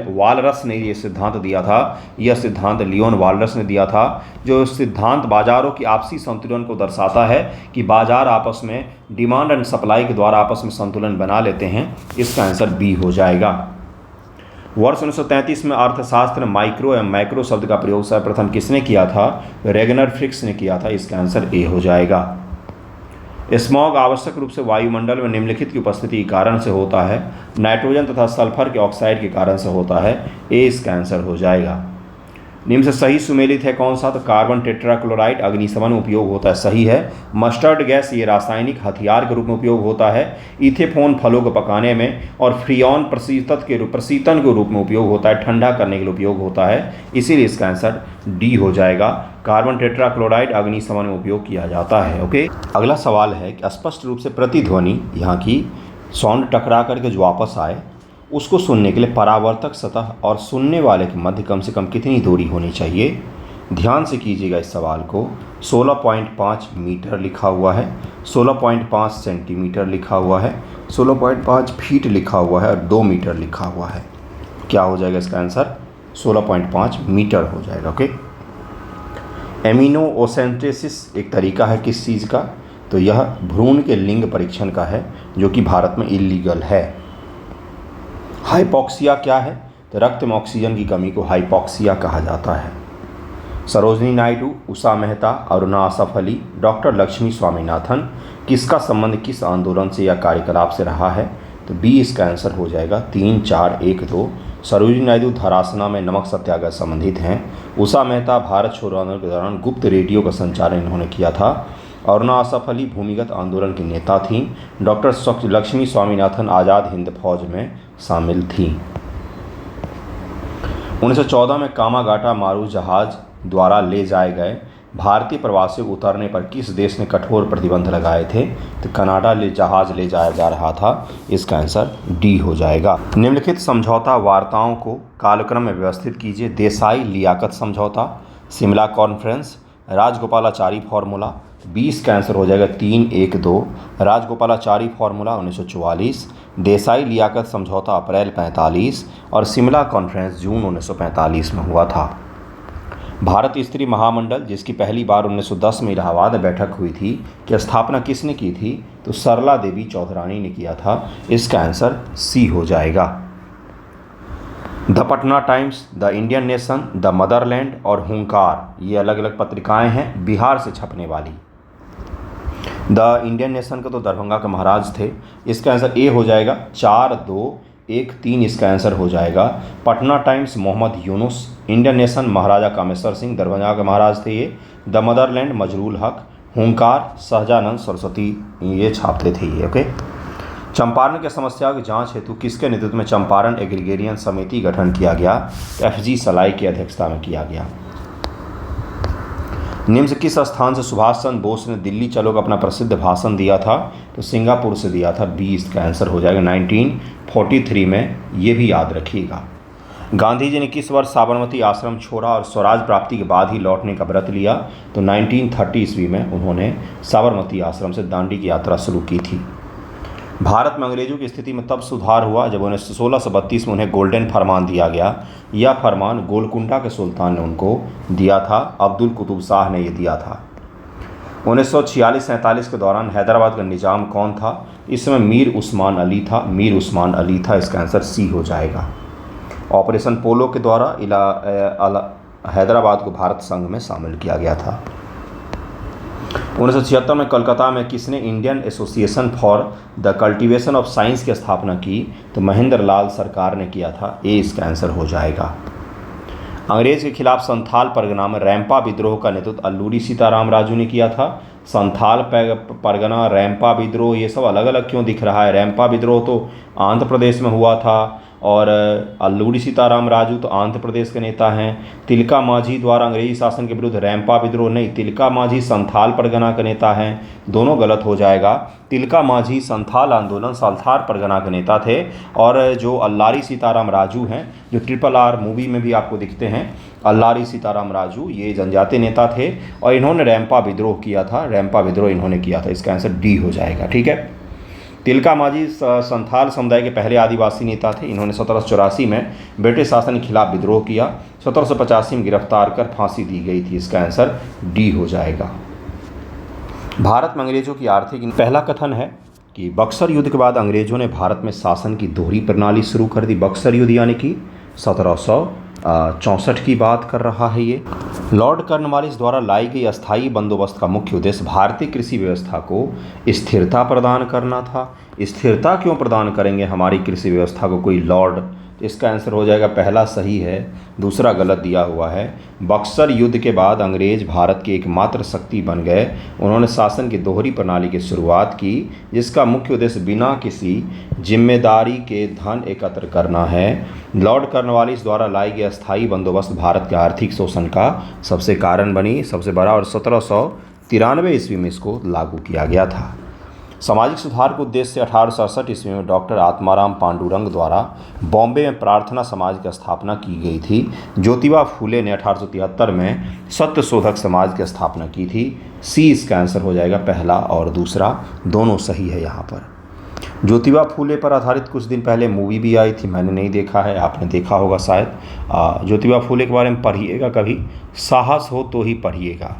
Speaker 1: वालरस ने ये सिद्धांत दिया था। यह सिद्धांत लियोन वालरस ने दिया था। जो सिद्धांत बाजारों की आपसी संतुलन को दर्शाता है कि बाजार आपस में डिमांड एंड सप्लाई के द्वारा आपस में संतुलन बना लेते हैं। इसका आंसर बी हो जाएगा। वर्ष 1933 में अर्थशास्त्र में माइक्रो एवं मैक्रो शब्द का प्रयोग सर्वप्रथम किसने किया था? रेगनर फ्रिक्स ने किया था। इसका आंसर ए हो जाएगा। स्मॉग आवश्यक रूप से वायुमंडल में निम्नलिखित की उपस्थिति के कारण से होता है। नाइट्रोजन तथा सल्फर के ऑक्साइड के कारण से होता है। ए इसका आंसर हो जाएगा। निम्न से सही सुमेलित है कौन सा? तो कार्बन टेट्राक्लोराइड अग्निशमन में उपयोग होता है, सही है। मस्टर्ड गैस ये रासायनिक हथियार के रूप में उपयोग होता है। इथेफोन फलों को पकाने में और फ्रियोन प्रशीतन के रूप में उपयोग होता है, ठंडा करने के लिए उपयोग होता है। इसीलिए इसका आंसर डी हो जाएगा। कार्बन टेट्राक्लोराइड अग्निशमन में उपयोग किया जाता है। ओके, अगला सवाल है कि स्पष्ट रूप से प्रतिध्वनि यहाँ की साउंड टकरा करके जो वापस आए उसको सुनने के लिए परावर्तक सतह और सुनने वाले के मध्य कम से कम कितनी दूरी होनी चाहिए? ध्यान से कीजिएगा इस सवाल को। 16.5 मीटर लिखा हुआ है, 16.5 सेंटीमीटर लिखा हुआ है, 16.5 फीट लिखा हुआ है और 2 मीटर लिखा हुआ है। क्या हो जाएगा इसका आंसर? 16.5 मीटर हो जाएगा। ओके। एमिनोओसेंटेसिस एक तरीका है किस चीज़ का? तो यह भ्रूण के लिंग परीक्षण का है, जो कि भारत में इलीगल है। हाइपॉक्सिया क्या है? तो रक्त में ऑक्सीजन की कमी को हाइपॉक्सिया कहा जाता है। सरोजिनी नायडू, उषा मेहता, अरुणा आसफ अली, डॉक्टर लक्ष्मी स्वामीनाथन, किसका संबंध किस आंदोलन से या कार्यकलाप से रहा है? तो बी इसका आंसर हो जाएगा। 3, 4, 1, 2। सरोजिनी नायडू धरासना में नमक सत्याग्रह संबंधित हैं। उषा मेहता भारत छोड़ो आंदोलन के दौरान गुप्त रेडियो का संचालन इन्होंने किया था। अरुणा आसफ अली भूमिगत आंदोलन की नेता थीं। डॉक्टर लक्ष्मी स्वामीनाथन आज़ाद हिंद फौज में शामिल थी। 1914 में कामागाटा मारू जहाज द्वारा ले जाए गए भारतीय प्रवासियों को उतरने पर किस देश ने कठोर प्रतिबंध लगाए थे? तो कनाडा जहाज ले जाया जा रहा था। इसका आंसर डी हो जाएगा। निम्नलिखित समझौता वार्ताओं को कालक्रम में व्यवस्थित कीजिए। देसाई लियाकत समझौता, शिमला कॉन्फ्रेंस, राजगोपालाचारी फार्मूला। 20 का आंसर हो जाएगा 312। राजगोपालाचारी फार्मूला 1944, देसाई लियाकत समझौता अप्रैल 45 और शिमला कॉन्फ्रेंस जून 1945 में हुआ था। भारत स्त्री महामंडल, जिसकी पहली बार 1910 में इलाहाबाद में बैठक हुई थी, की स्थापना किसने की थी? तो सरला देवी चौधरानी ने किया था। इसका आंसर सी हो जाएगा। The Patna times, the Indian nation, the Motherland और हुंकार, ये अलग अलग पत्रिकाएं हैं बिहार से छपने वाली। द इंडियन नेशन का तो दरभंगा के महाराज थे। इसका आंसर ए हो जाएगा। 4-2-1-3 इसका आंसर हो जाएगा। Patna times Mohammad Yunus, Indian nation Maharaja Kameshwar Singh, Darbhanga के महाराज थे ये। द मदरलैंड मजरूल हक, हुंकार सहजानंद सरस्वती, ये छापते थे ये। ओके। चंपारण की समस्या की जांच हेतु किसके नेतृत्व में चंपारण एग्रीगेरियन समिति गठन किया गया? FG सलाई की अध्यक्षता में किया गया। निम्न से किस स्थान से सुभाष चंद्र बोस ने दिल्ली चलो का अपना प्रसिद्ध भाषण दिया था? तो सिंगापुर से दिया था। 20 का आंसर हो जाएगा 1943 में, ये भी याद रखिएगा। गांधी जी ने किस वर्ष साबरमती आश्रम छोड़ा और स्वराज प्राप्ति के बाद ही लौटने का व्रत लिया? तो 1930 ईस्वी में उन्होंने साबरमती आश्रम से दांडी की यात्रा शुरू की थी। भारत में अंग्रेजों की स्थिति में तब सुधार हुआ जब उन्हें 1632 में उन्हें गोल्डन फरमान दिया गया। यह फरमान गोलकुंडा के सुल्तान ने उनको दिया था। अब्दुल कुतुब शाह ने यह दिया था। 1946-47 के दौरान हैदराबाद का निजाम कौन था? इस समय मीर उस्मान अली था। मीर उस्मान अली था। इसका आंसर सी हो जाएगा। ऑपरेशन पोलो के द्वारा हैदराबाद को भारत संघ में शामिल किया गया था। 1976 में कोलकाता में किसने Indian association for the cultivation of science की स्थापना की? तो महेंद्र लाल सरकार ने किया था। ए इसका आंसर हो जाएगा। अंग्रेज के खिलाफ संथाल परगना में रैंपा विद्रोह का नेतृत्व अल्लूरी सीताराम राजू ने किया था। संथाल परगना, रैंपा विद्रोह, ये सब अलग अलग क्यों दिख रहा है? रैंपा विद्रोह तो आंध्र प्रदेश में हुआ था और अल्लूरी सीताराम राजू तो आंध्र प्रदेश के नेता हैं। तिलका मांझी द्वारा अंग्रेजी शासन के विरुद्ध रैंपा विद्रोह नहीं, तिलका मांझी संथाल परगना के नेता हैं। दोनों गलत हो जाएगा। तिलका मांझी संथाल आंदोलन संथाल परगना के नेता थे और जो अल्लारी सीताराम राजू हैं, जो RRR मूवी में भी आपको दिखते हैं, अल्लारी सीताराम राजू, ये जनजातीय नेता थे और इन्होंने रैंपा विद्रोह किया था। रैंपा विद्रोह इन्होंने किया था। इसका आंसर डी हो जाएगा। ठीक है। तिलका मांझी संथाल समुदाय के पहले आदिवासी नेता थे। इन्होंने 1784 में ब्रिटिश शासन के खिलाफ विद्रोह किया। 1785 में गिरफ्तार कर फांसी दी गई थी। इसका आंसर डी हो जाएगा। भारत में अंग्रेजों की आर्थिक, पहला कथन है कि बक्सर युद्ध के बाद अंग्रेजों ने भारत में शासन की दोहरी प्रणाली शुरू कर दी। बक्सर युद्ध यानी कि 1764 की बात कर रहा है ये। लॉर्ड कॉर्नवालिस द्वारा लाई गई अस्थायी बंदोबस्त का मुख्य उद्देश्य भारतीय कृषि व्यवस्था को स्थिरता प्रदान करना था। स्थिरता क्यों प्रदान करेंगे हमारी कृषि व्यवस्था को कोई लॉर्ड? तो इसका आंसर हो जाएगा पहला सही है, दूसरा गलत दिया हुआ है। बक्सर युद्ध के बाद अंग्रेज भारत की एकमात्र शक्ति बन गए। उन्होंने शासन की दोहरी प्रणाली की शुरुआत की, जिसका मुख्य उद्देश्य बिना किसी जिम्मेदारी के धन एकत्र करना है। लॉर्ड कॉर्नवालिस द्वारा लाई गई अस्थायी बंदोबस्त भारत के आर्थिक शोषण का सबसे कारण बनी, सबसे बड़ा, और 1793 ईस्वी में इसको लागू किया गया था। सामाजिक सुधार के उद्देश्य से 1867 ईस्वी में डॉक्टर आत्माराम पांडुरंग द्वारा बॉम्बे में प्रार्थना समाज की स्थापना की गई थी। ज्योतिबा फूले ने 1873 में सत्य शोधक समाज की स्थापना की थी। सी इसका आंसर हो जाएगा। पहला और दूसरा दोनों सही है यहाँ पर। ज्योतिबा फूले पर आधारित कुछ दिन पहले मूवी भी आई थी, मैंने नहीं देखा है, आपने देखा होगा शायद। ज्योतिबा फूले के बारे में पढ़िएगा कभी, साहस हो तो ही पढ़िएगा।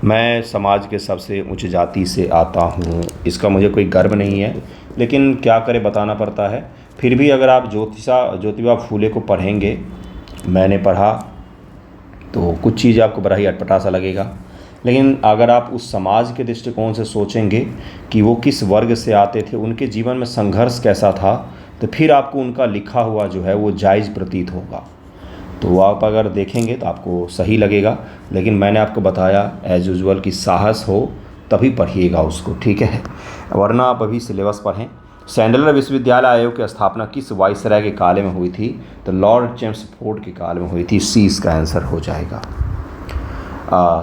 Speaker 1: मैं समाज के सबसे उच्च जाति से आता हूँ, इसका मुझे कोई गर्व नहीं है, लेकिन क्या करें, बताना पड़ता है। फिर भी अगर आप ज्योतिबा फूले को पढ़ेंगे, मैंने पढ़ा, तो कुछ चीज़ आपको बड़ा ही अटपटा सा लगेगा। लेकिन अगर आप उस समाज के दृष्टिकोण से सोचेंगे कि वो किस वर्ग से आते थे, उनके जीवन में संघर्ष कैसा था, तो फिर आपको उनका लिखा हुआ जो है वो जायज़ प्रतीत होगा। तो आप अगर देखेंगे तो आपको सही लगेगा। लेकिन मैंने आपको बताया एज़ यूजुअल कि साहस हो तभी पढ़िएगा उसको, ठीक है, वरना आप अभी सिलेबस पढ़ें। सैंडलर विश्वविद्यालय आयोग की स्थापना किस वाइसराय के काल में हुई थी? तो लॉर्ड चेम्सफोर्ड के काल में हुई थी। सी इसका आंसर हो जाएगा।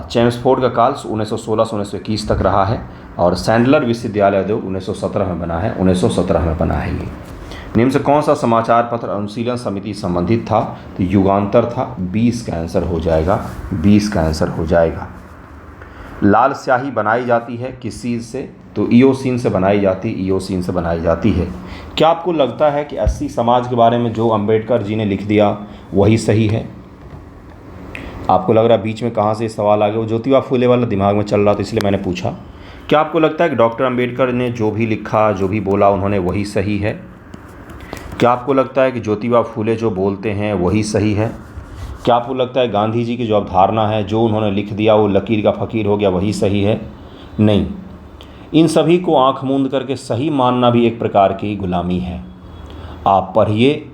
Speaker 1: चेम्सफोर्ड का काल 1916 से 1921 तक रहा है और सैंडलर विश्वविद्यालय उद्योग 1917 में बना है। 1917 में बना है ये। निम्न से कौन सा समाचार पत्र अनुशीलन समिति संबंधित था? तो युगांतर था। 20 का आंसर हो जाएगा। 20 का आंसर हो जाएगा। लाल स्याही बनाई जाती है किस चीज़ से? तो ईओसिन से बनाई जाती, ईओसिन से बनाई जाती है। क्या आपको लगता है कि एससी समाज के बारे में जो अंबेडकर जी ने लिख दिया वही सही है? आपको लग रहा है बीच में कहाँ से सवाल आ गया? वो ज्योतिबा फूले वाला दिमाग में चल रहा था इसलिए मैंने पूछा। क्या आपको लगता है कि डॉक्टर अंबेडकर ने जो भी लिखा, जो भी बोला उन्होंने वही सही है? क्या आपको लगता है कि ज्योतिबा फूले जो बोलते हैं वही सही है? क्या आपको लगता है गांधी जी की जो अवधारणा है, जो उन्होंने लिख दिया वो लकीर का फ़कीर हो गया, वही सही है? नहीं। इन सभी को आंख मूंद करके सही मानना भी एक प्रकार की गुलामी है। आप पढ़िए,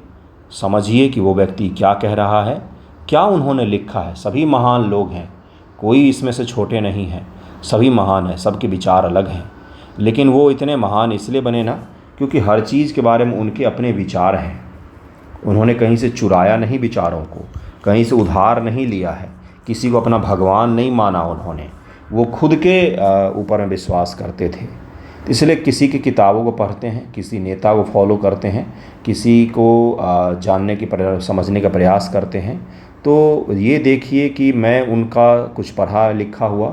Speaker 1: समझिए कि वो व्यक्ति क्या कह रहा है, क्या उन्होंने लिखा है। सभी महान लोग हैं, कोई इसमें से छोटे नहीं हैं, सभी महान हैं, सबके विचार अलग हैं। लेकिन वो इतने महान इसलिए बने ना क्योंकि हर चीज़ के बारे में उनके अपने विचार हैं। उन्होंने कहीं से चुराया नहीं विचारों को, कहीं से उधार नहीं लिया है, किसी को अपना भगवान नहीं माना उन्होंने। वो खुद के ऊपर में विश्वास करते थे। इसलिए किसी की किताबों को पढ़ते हैं, किसी नेता को फॉलो करते हैं, किसी को जानने की समझने का प्रयास करते हैं, तो ये देखिए कि मैं उनका कुछ पढ़ा लिखा हुआ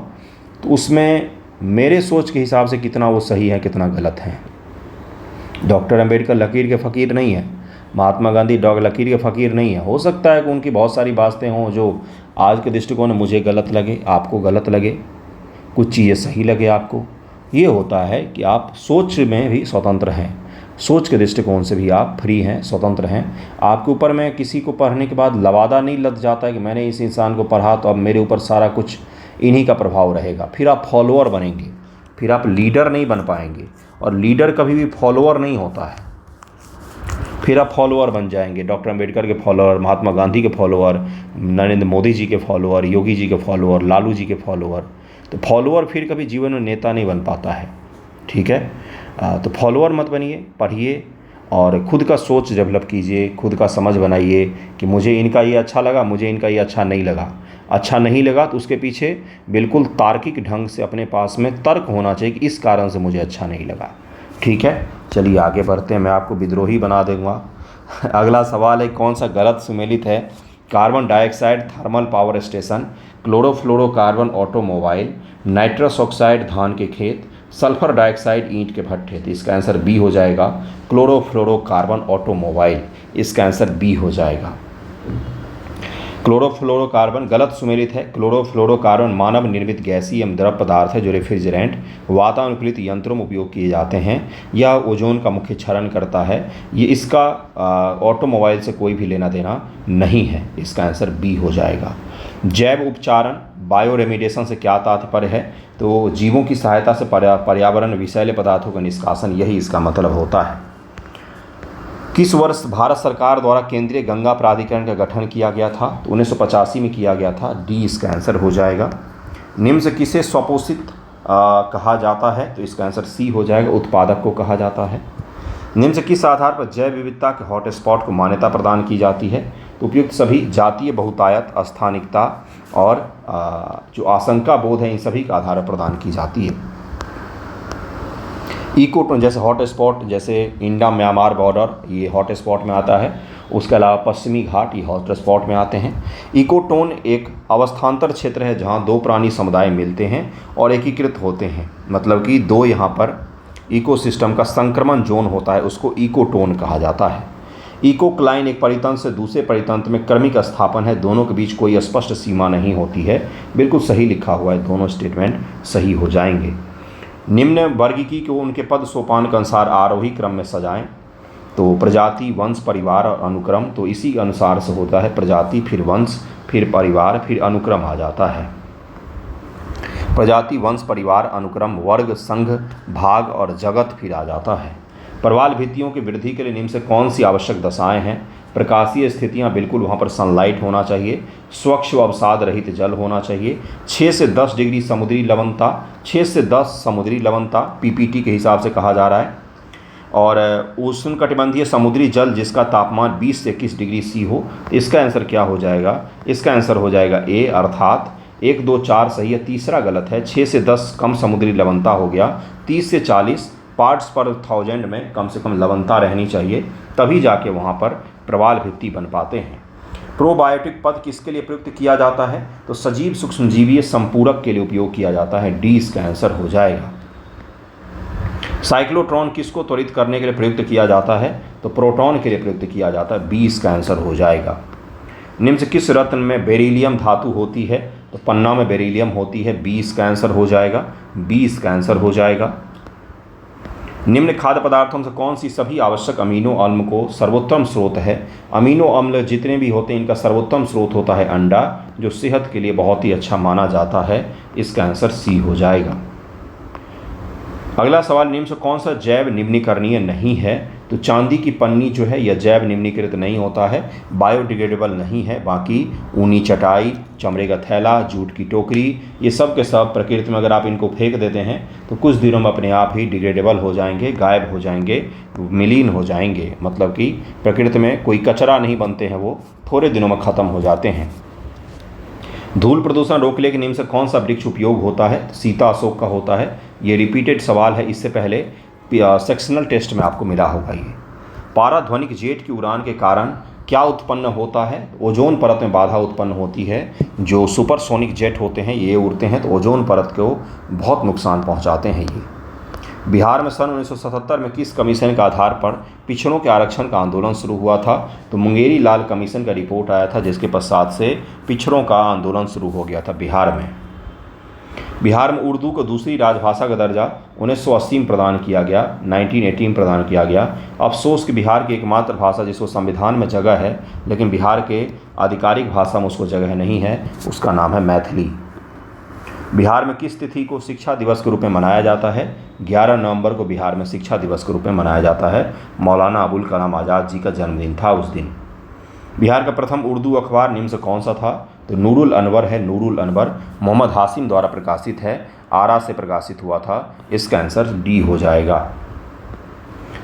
Speaker 1: तो उसमें मेरे सोच के हिसाब से कितना वो सही है, कितना गलत है। डॉक्टर अंबेडकर लकीर के फ़कीर नहीं है, महात्मा गांधी लकीर के फ़कीर नहीं है। हो सकता है कि उनकी बहुत सारी बातें हों जो आज के दृष्टिकोण में मुझे गलत लगे, आपको गलत लगे, कुछ चीज़ें सही लगे आपको। ये होता है कि आप सोच में भी स्वतंत्र हैं, सोच के दृष्टिकोण से भी आप फ्री हैं, स्वतंत्र हैं। आपके ऊपर में किसी को पढ़ने के बाद लबादा नहीं लग जाता है कि मैंने इस इंसान को पढ़ा तो अब मेरे ऊपर सारा कुछ इन्हीं का प्रभाव रहेगा। फिर आप फॉलोअर बनेंगे, फिर आप लीडर नहीं बन पाएंगे, और लीडर कभी भी फॉलोअर नहीं होता है। फिर आप फॉलोअर बन जाएंगे, डॉक्टर अंबेडकर के फॉलोअर, महात्मा गांधी के फॉलोअर, नरेंद्र मोदी जी के फॉलोअर, योगी जी के फॉलोअर, लालू जी के फॉलोअर। तो फॉलोअर फिर कभी जीवन में नेता नहीं बन पाता है। ठीक है, तो फॉलोअर मत बनिए, पढ़िए और खुद का सोच डेवलप कीजिए, खुद का समझ बनाइए कि मुझे इनका ये अच्छा लगा, मुझे इनका ये अच्छा नहीं लगा। अच्छा नहीं लगा तो उसके पीछे बिल्कुल तार्किक ढंग से अपने पास में तर्क होना चाहिए कि इस कारण से मुझे अच्छा नहीं लगा। ठीक है, चलिए आगे बढ़ते हैं, मैं आपको विद्रोही बना दूंगा। अगला सवाल है कौन सा गलत सुमेलित है? Carbon dioxide thermal power station, chlorofluorocarbon automobile, nitrous oxide धान के खेत, सल्फर डाइऑक्साइड ईंट के भट्ठे। तो इसका आंसर बी हो जाएगा, क्लोरोफ्लोरोकार्बन ऑटोमोबाइल। इसका आंसर बी हो जाएगा। क्लोरोफ्लोरोकार्बन गलत सुमेलित है। क्लोरोफ्लोरोकार्बन मानव निर्मित गैसीय एवं द्रव पदार्थ है जो रेफ्रिजरेंट, वातानुकूलित यंत्रों में उपयोग किए जाते हैं। यह ओजोन का मुख्य क्षरण करता है। ये इसका ऑटोमोबाइल से कोई भी लेना देना नहीं है। इसका आंसर बी हो जाएगा। जैव उपचारण बायो रेमिडिएशन से क्या तात्पर्य है? तो जीवों की सहायता से पर्यावरण विषैले पदार्थों का निष्कासन, यही इसका मतलब होता है। किस वर्ष भारत सरकार द्वारा केंद्रीय गंगा प्राधिकरण का गठन किया गया था? तो 1985 में किया गया था। डी इसका आंसर हो जाएगा। निम्न से किसे स्वपोषित कहा जाता है? तो इसका आंसर सी हो जाएगा, उत्पादक को कहा जाता है। निम्न से किस आधार पर जैव विविधता के हॉटस्पॉट को मान्यता प्रदान की जाती है? तो उपयुक्त सभी जातीय बहुतायत, स्थानिकता और जो आशंका बोध है इन सभी के आधार पर प्रदान की जाती है। इकोटोन जैसे हॉटस्पॉट, जैसे इंडा म्यांमार बॉर्डर ये हॉटस्पॉट में आता है। उसके अलावा पश्चिमी घाट ये हॉटस्पॉट में आते हैं। इकोटोन एक अवस्थान्तर क्षेत्र है जहाँ दो प्राणी समुदाय मिलते हैं और एकीकृत होते हैं, मतलब कि दो यहाँ पर इकोसिस्टम का संक्रमण जोन होता है, उसको इकोटोन कहा जाता है। इकोक्लाइन एक परितंत्र से दूसरे परितंत्र में क्रमिक स्थापन है, दोनों के बीच कोई स्पष्ट सीमा नहीं होती है। बिल्कुल सही लिखा हुआ है, दोनों स्टेटमेंट सही हो जाएंगे। निम्न वर्गीकी को उनके पद सोपान के अनुसार आरोही क्रम में सजाएं। तो प्रजाति, वंश, परिवार और अनुक्रम, तो इसी के अनुसार से होता है। प्रजाति, फिर वंश, फिर परिवार, फिर अनुक्रम आ जाता है। प्रजाति, वंश, परिवार, अनुक्रम, वर्ग, संघ, भाग और जगत फिर आ जाता है। प्रवाल भित्तियों की वृद्धि के लिए निम्न से कौन सी आवश्यक दशाएं हैं? प्रकाशीय स्थितियां, बिल्कुल वहाँ पर सनलाइट होना चाहिए। स्वच्छ व अवसाद रहित जल होना चाहिए। 6 से 10 डिग्री समुद्री लवणता, 6 से 10 समुद्री लवणता पीपीटी के हिसाब से कहा जा रहा है। और उष्णकटिबंधीय समुद्री जल जिसका तापमान 20 से 21 डिग्री सी हो। तो इसका आंसर क्या हो जाएगा? इसका आंसर हो जाएगा ए, अर्थात 1, 2, 4 सही है, तीसरा गलत है। 6 से 10 कम समुद्री लवणता हो गया। 30 से 40 पार्ट्स पर 1000 में कम से कम लवणता रहनी चाहिए, तभी जाके वहाँ पर प्रवाल भित्ति बन पाते हैं। प्रोबायोटिक पद किसके लिए प्रयुक्त किया जाता है? तो सजीव सूक्ष्मजीवीय संपूरक के लिए उपयोग किया जाता है। डी इसका आंसर हो जाएगा। साइक्लोट्रॉन किसको त्वरित करने के लिए प्रयुक्त किया जाता है? तो प्रोटॉन के लिए प्रयुक्त किया जाता है। बी इसका आंसर हो जाएगा। निम्न से किस रत्न में बेरिलियम धातु होती है? तो पन्ना में बेरिलियम होती है। बी इसका आंसर हो जाएगा। बी इसका आंसर हो जाएगा। निम्न खाद्य पदार्थों से कौन सी सभी आवश्यक अमीनो अम्ल को सर्वोत्तम स्रोत है? अमीनो अम्ल जितने भी होते हैं इनका सर्वोत्तम स्रोत होता है अंडा, जो सेहत के लिए बहुत ही अच्छा माना जाता है। इसका आंसर सी हो जाएगा। अगला सवाल, निम्न से कौन सा जैव निम्नीकरणीय नहीं है? तो चांदी की पन्नी जो है यह जैव निम्नीकृत नहीं होता है, बायोडिग्रेडेबल नहीं है। बाकी ऊनी चटाई, चमड़े का थैला, जूट की टोकरी, ये सब के सब प्रकृति में अगर आप इनको फेंक देते हैं तो कुछ दिनों में अपने आप ही डिग्रेडेबल हो जाएंगे, गायब हो जाएंगे, विलीन हो जाएंगे। मतलब कि प्रकृति में कोई कचरा नहीं बनते हैं, वो थोड़े दिनों में ख़त्म हो जाते हैं। धूल प्रदूषण रोकने के नियम से कौन सा वृक्ष उपयोग होता है? सीता अशोक का होता है। ये रिपीटेड सवाल है, इससे पहले सेक्शनल टेस्ट में आपको मिला होगा। ये पाराध्वनिक जेट की उड़ान के कारण क्या उत्पन्न होता है? ओजोन परत में बाधा उत्पन्न होती है। जो सुपरसोनिक जेट होते हैं ये उड़ते हैं तो ओजोन परत को बहुत नुकसान पहुंचाते हैं। ये बिहार में सन 1977 में किस कमीशन के आधार पर पिछड़ों के आरक्षण का आंदोलन शुरू हुआ था? तो मुंगेरी लाल कमीशन का रिपोर्ट आया था, जिसके पश्चात से पिछड़ों का आंदोलन शुरू हो गया था बिहार में। बिहार में उर्दू को दूसरी राजभाषा का दर्जा 1980 में प्रदान किया गया, 1918 में प्रदान किया गया। अफसोस कि बिहार की एकमात्र भाषा जिसको संविधान में जगह है, लेकिन बिहार के आधिकारिक भाषा में उसको जगह नहीं है, उसका नाम है मैथिली। बिहार में किस तिथि को शिक्षा दिवस के रूप में मनाया जाता है? 11 नवंबर को बिहार में शिक्षा दिवस के रूप में मनाया जाता है। मौलाना अबुल कलाम आज़ाद जी का जन्मदिन था उस दिन। बिहार का प्रथम उर्दू अखबार निम्न से कौन सा था? तो नूरुल अनवर है। नूरुल अनवर मोहम्मद हाशिम द्वारा प्रकाशित है, आरा से प्रकाशित हुआ था। इसका आंसर डी हो जाएगा।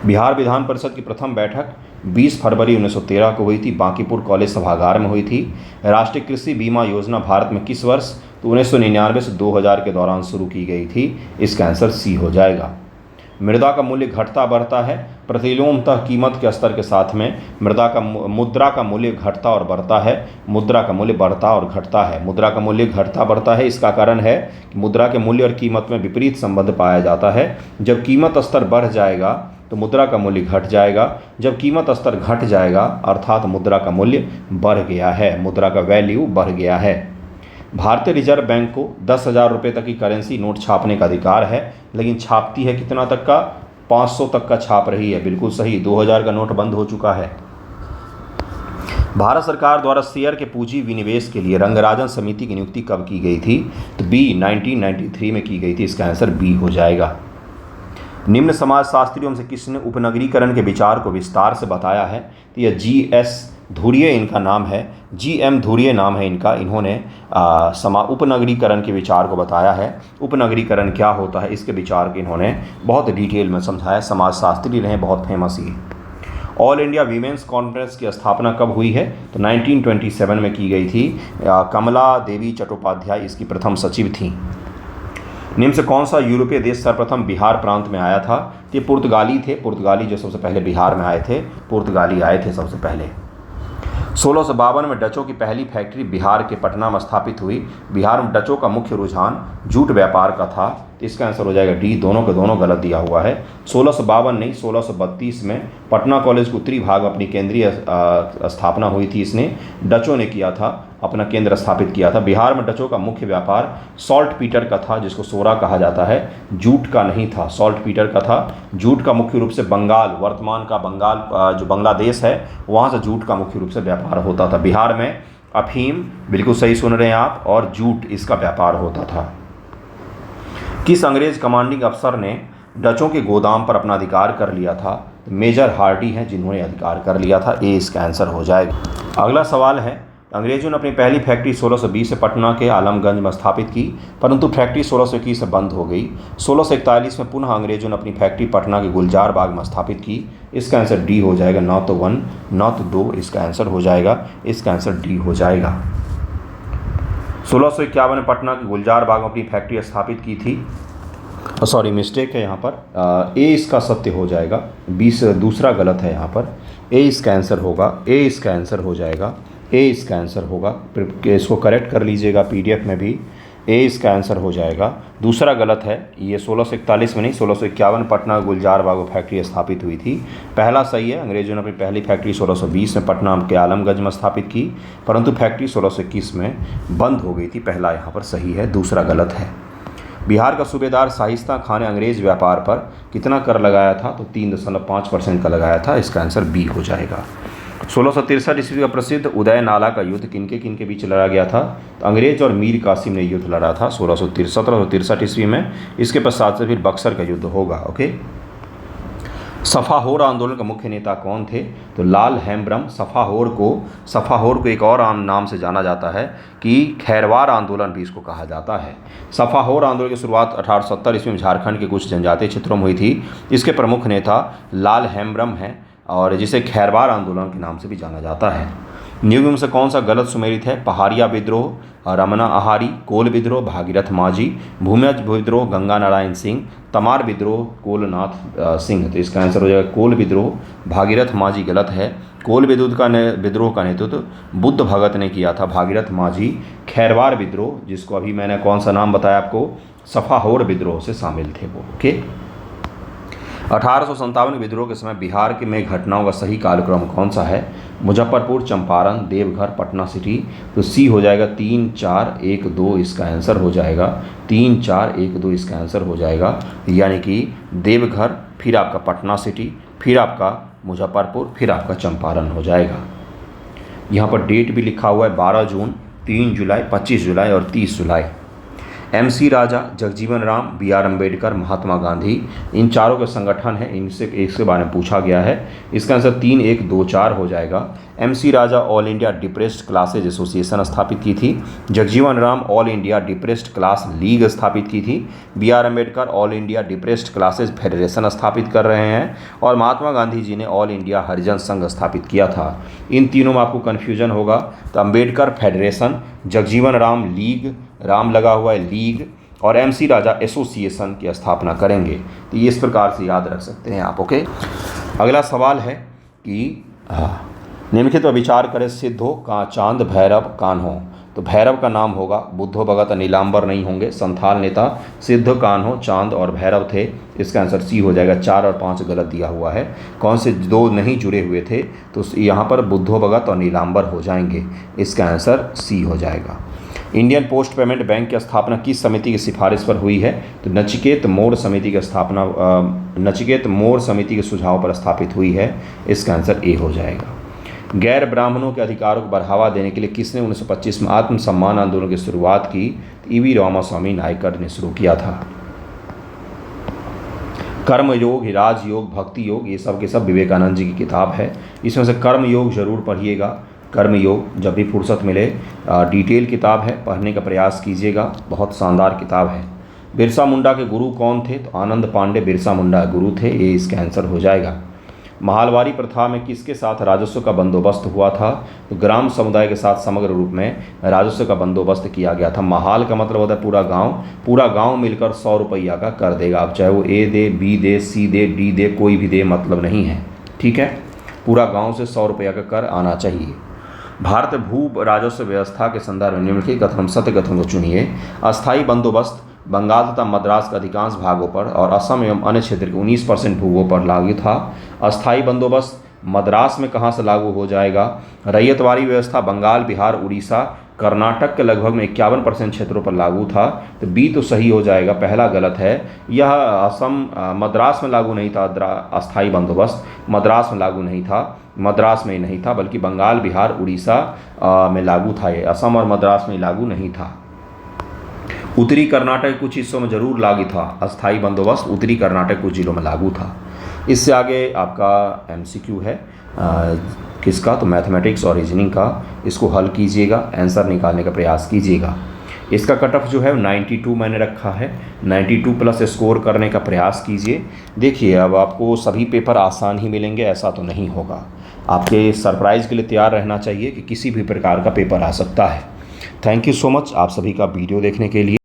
Speaker 1: बिहार विधान परिषद की प्रथम बैठक 20 फरवरी 1913 को हुई थी, बांकीपुर कॉलेज सभागार में हुई थी। राष्ट्रीय कृषि बीमा योजना भारत में किस वर्ष? तो 1999 से 2000 के दौरान शुरू की गई थी। इसका आंसर सी हो जाएगा। मृदा का मूल्य घटता बढ़ता है प्रतिलोमतः कीमत के स्तर के साथ में। मुद्रा का मूल्य घटता और बढ़ता है। मुद्रा का मूल्य बढ़ता और घटता है। मुद्रा का मूल्य घटता बढ़ता है, इसका कारण है कि मुद्रा के मूल्य और कीमत में विपरीत संबंध पाया जाता है। जब कीमत स्तर बढ़ जाएगा तो मुद्रा का मूल्य घट जाएगा। जब कीमत स्तर घट जाएगा अर्थात मुद्रा का मूल्य बढ़ गया है, मुद्रा का वैल्यू बढ़ गया है। भारतीय रिजर्व बैंक को 10,000 रुपये तक की करेंसी नोट छापने का अधिकार है, लेकिन छापती है कितना तक का? 500 तक का छाप रही है। बिल्कुल सही, 2000 का नोट बंद हो चुका है। भारत सरकार द्वारा शेयर के पूंजी विनिवेश के लिए रंगराजन समिति की नियुक्ति कब की गई थी? तो बी 1993 में की गई थी। इसका आंसर बी हो जाएगा। निम्न समाजशास्त्रियों से किसने उपनगरीकरण के विचार को विस्तार से बताया है? तो यह G.S. धुरिये इनका नाम है। G.M. धुरिये नाम है इनका। इन्होंने उपनगरीकरण के विचार को बताया है। उपनगरीकरण क्या होता है इसके विचार को इन्होंने बहुत डिटेल में समझाया। समाजशास्त्री रहे, बहुत फेमस ही। ऑल इंडिया वीमेंस कॉन्फ्रेंस की स्थापना कब हुई है? तो 1927 में की गई थी। कमला देवी चट्टोपाध्याय इसकी प्रथम सचिव थी। निम्न से कौन सा यूरोपीय देश सर्वप्रथम बिहार प्रांत में आया था? ये पुर्तगाली थे। पुर्तगाली जो सबसे पहले बिहार में आए थे, पुर्तगाली आए थे सबसे पहले। 1652 में डचों की पहली फैक्ट्री बिहार के पटना में स्थापित हुई। बिहार में डचों का मुख्य रुझान जूट व्यापार का था। इसका आंसर हो जाएगा डी। दोनों के दोनों गलत दिया हुआ है। 1652 नहीं, 1632 में पटना कॉलेज के उत्तरी भाग अपनी केंद्रीय स्थापना हुई थी। इसने डचों ने किया था, अपना केंद्र स्थापित किया था। बिहार में डचों का मुख्य व्यापार सॉल्ट पीटर का था, जिसको सोरा कहा जाता है। जूट का नहीं था, सॉल्ट पीटर का था। जूट का मुख्य रूप से बंगाल, वर्तमान का बंगाल जो बांग्लादेश है, वहाँ से जूट का मुख्य रूप से व्यापार होता था। बिहार में अफीम, बिल्कुल सही सुन रहे हैं आप, और जूट इसका व्यापार होता था। किस अंग्रेज कमांडिंग अफसर ने डचों के गोदाम पर अपना अधिकार कर लिया था? मेजर हार्डी हैं जिन्होंने अधिकार कर लिया था। ए इसका आंसर हो जाएगा। अगला सवाल है, अंग्रेजों ने अपनी पहली फैक्ट्री 1620 से पटना के आलमगंज में स्थापित की, परंतु फैक्ट्री 1621 से बंद हो गई। 1641 में पुनः अंग्रेजों ने अपनी फैक्ट्री पटना के गुलजार बाग में स्थापित की। इसका आंसर डी हो जाएगा, ना तो 1 ना तो 2 इसका आंसर हो जाएगा। इसका आंसर डी हो जाएगा। 1651 में पटना के गुलजार बाग में अपनी फैक्ट्री स्थापित की थी। सॉरी, मिस्टेक है यहाँ पर, ए इसका सत्य हो जाएगा, 20 दूसरा गलत है यहाँ पर। ए इसका आंसर होगा, ए इसका आंसर हो जाएगा, ए इसका आंसर होगा। इसको करेक्ट कर लीजिएगा पीडीएफ में भी, ए इसका आंसर हो जाएगा। दूसरा गलत है, ये 1641 में नहीं, 1651 पटना गुलजार बाग फैक्ट्री स्थापित हुई थी। पहला सही है, अंग्रेजों ने अपनी पहली फैक्ट्री 1620 में पटना के आलमगंज में स्थापित की, परंतु फैक्ट्री 1621 में बंद हो गई थी। पहला यहाँ पर सही है, दूसरा गलत है। बिहार का सूबेदार शाइस्ता खान ने अंग्रेज व्यापार पर कितना कर लगाया था? तो 3.5% का लगाया था। इसका आंसर बी हो जाएगा। 1663 ईस्वी का प्रसिद्ध उदय नाला का युद्ध किनके बीच लड़ा गया था? तो अंग्रेज और मीर कासिम ने युद्ध लड़ा था 1763 ईस्वी में। इसके पश्चात से फिर बक्सर का युद्ध होगा। ओके, सफाहोर आंदोलन का मुख्य नेता कौन थे? तो लाल हेम्ब्रम। सफाहोर को एक और आम नाम से जाना जाता है कि खैरवार आंदोलन भी इसको कहा जाता है। सफाहोर आंदोलन की शुरुआत 1870 ईस्वी में झारखंड के कुछ जनजातीय क्षेत्रों में हुई थी। इसके प्रमुख नेता लाल हेम्ब्रम हैं और जिसे खैरवार आंदोलन के नाम से भी जाना जाता है। निम्न में से कौन सा गलत सुमेलित है? पहाड़िया विद्रोह, रमना आहारी, कोल विद्रोह, भागीरथ माझी, भूमिज विद्रोह, गंगा नारायण सिंह, तमार विद्रोह, कोलनाथ सिंह। तो इसका आंसर हो जाएगा कोल विद्रोह। भागीरथ माझी गलत है। कोल विद्रोह का नेतृत्व बुद्ध भगत ने किया था। भागीरथ माझी खैरवार विद्रोह, जिसको अभी मैंने कौन सा नाम बताया आपको, सफाहोर विद्रोह से शामिल थे वो। ओके, 1857 विद्रोह के समय बिहार के में घटनाओं का सही कालक्रम कौन सा है? मुजफ्फरपुर, चंपारण, देवघर, पटना सिटी। तो सी हो जाएगा 3, 4, 1, 2 इसका आंसर हो जाएगा। 3, 4, 1, 2 इसका आंसर हो जाएगा, यानी कि देवघर, फिर आपका पटना सिटी, फिर आपका मुजफ्फरपुर, फिर आपका चंपारण हो जाएगा। यहाँ पर डेट भी लिखा हुआ है 12 जून, 3 जुलाई, 25 जुलाई और 30 जुलाई। MC राजा, जगजीवन राम, BR अम्बेडकर, महात्मा गांधी, इन चारों के संगठन है, इनसे इसके बारे में पूछा गया है। इसका आंसर 3, 1, 2, 4 हो जाएगा। MC Raja all India depressed classes association स्थापित की थी। Jagjivan Ram all India depressed class league स्थापित की थी। BR Ambedkar all India depressed classes federation स्थापित कर रहे हैं और महात्मा गांधी जी ने ऑल इंडिया हरिजन संघ स्थापित किया था। इन तीनों में आपको कन्फ्यूजन होगा, तो अम्बेडकर फेडरेशन, जगजीवन राम लीग, राम लगा हुआ है लीग, और MC राजा एसोसिएशन की स्थापना करेंगे। तो ये इस प्रकार से याद रख सकते हैं आप। ओके, अगला सवाल है कि निम्नलिखित पर विचार करें, सिद्ध हो का चांद भैरव कान्हो। तो भैरव का नाम होगा, बुद्धो भगत नीलांबर नहीं होंगे। संथाल नेता सिद्ध, कान्हो, चांद और भैरव थे। इसका आंसर सी हो जाएगा। 4 और 5 गलत दिया हुआ है। कौन से 2 नहीं जुड़े हुए थे? तो यहाँ पर बुद्धो भगत और नीलांबर हो जाएंगे। इसका आंसर सी हो जाएगा। इंडियन पोस्ट पेमेंट बैंक की स्थापना किस समिति की सिफारिश पर हुई है? तो नचिकेत मोर समिति की स्थापना नचिकेत मोर समिति के सुझाव पर स्थापित हुई है। इसका आंसर ए हो जाएगा। गैर ब्राह्मणों के अधिकारों को बढ़ावा देने के लिए किसने 1925 में आत्मसम्मान आंदोलन की शुरुआत की? EV रामास्वामी नायकर ने शुरू किया था। कर्म योग, राजयोग, भक्ति योग, ये सब के सब विवेकानंद जी की किताब है। इसमें से कर्म योग जरूर पढ़िएगा। कर्म योग जब भी फुर्सत मिले, डिटेल किताब है, पढ़ने का प्रयास कीजिएगा, बहुत शानदार किताब है। बिरसा मुंडा के गुरु कौन थे? तो आनंद पांडे बिरसा मुंडा गुरु थे। ये इसका आंसर हो जाएगा। महालवारी प्रथा में किसके साथ राजस्व का बंदोबस्त हुआ था? तो ग्राम समुदाय के साथ समग्र रूप में राजस्व का बंदोबस्त किया गया था। महाल का मतलब होता है पूरा गांव मिलकर 100 रुपया का कर देगा। अब चाहे वो A they, B they, C they, D दे, कोई भी दे, मतलब नहीं है। ठीक है, पूरा गांव से 100 रुपया का कर आना चाहिए। भारत भू राजस्व व्यवस्था के संदर्भ में निम्नलिखित कथन सत्य कथन को चुनिए। अस्थायी बंदोबस्त बंगाल तथा मद्रास के अधिकांश भागों पर और असम एवं अन्य क्षेत्र के 19% भूगों पर लागू था। अस्थायी बंदोबस्त मद्रास में कहाँ से लागू हो जाएगा? रैयतवारी व्यवस्था बंगाल, बिहार, उड़ीसा, कर्नाटक के लगभग में 51% क्षेत्रों पर लागू था। तो बी तो सही हो जाएगा, पहला गलत है। यह असम मद्रास में लागू नहीं था। अस्थायी बंदोबस्त मद्रास में लागू नहीं था, मद्रास में ही नहीं था, बल्कि बंगाल, बिहार, उड़ीसा में लागू था। ये असम और मद्रास में लागू नहीं था। उत्तरी कर्नाटक कुछ हिस्सों में जरूर लागू था अस्थायी बंदोबस्त, उत्तरी कर्नाटक कुछ जिलों में लागू था। इससे आगे आपका MCQ है किसका, तो मैथमेटिक्स और रीजनिंग का। इसको हल कीजिएगा, आंसर निकालने का प्रयास कीजिएगा। इसका कट ऑफ जो है 92 मैंने रखा है, 92 प्लस स्कोर करने का प्रयास कीजिए। देखिए अब आपको सभी पेपर आसान ही मिलेंगे ऐसा तो नहीं होगा, आपके सरप्राइज़ के लिए तैयार रहना चाहिए कि किसी भी प्रकार का पेपर आ सकता है। थैंक यू सो मच आप सभी का वीडियो देखने के लिए।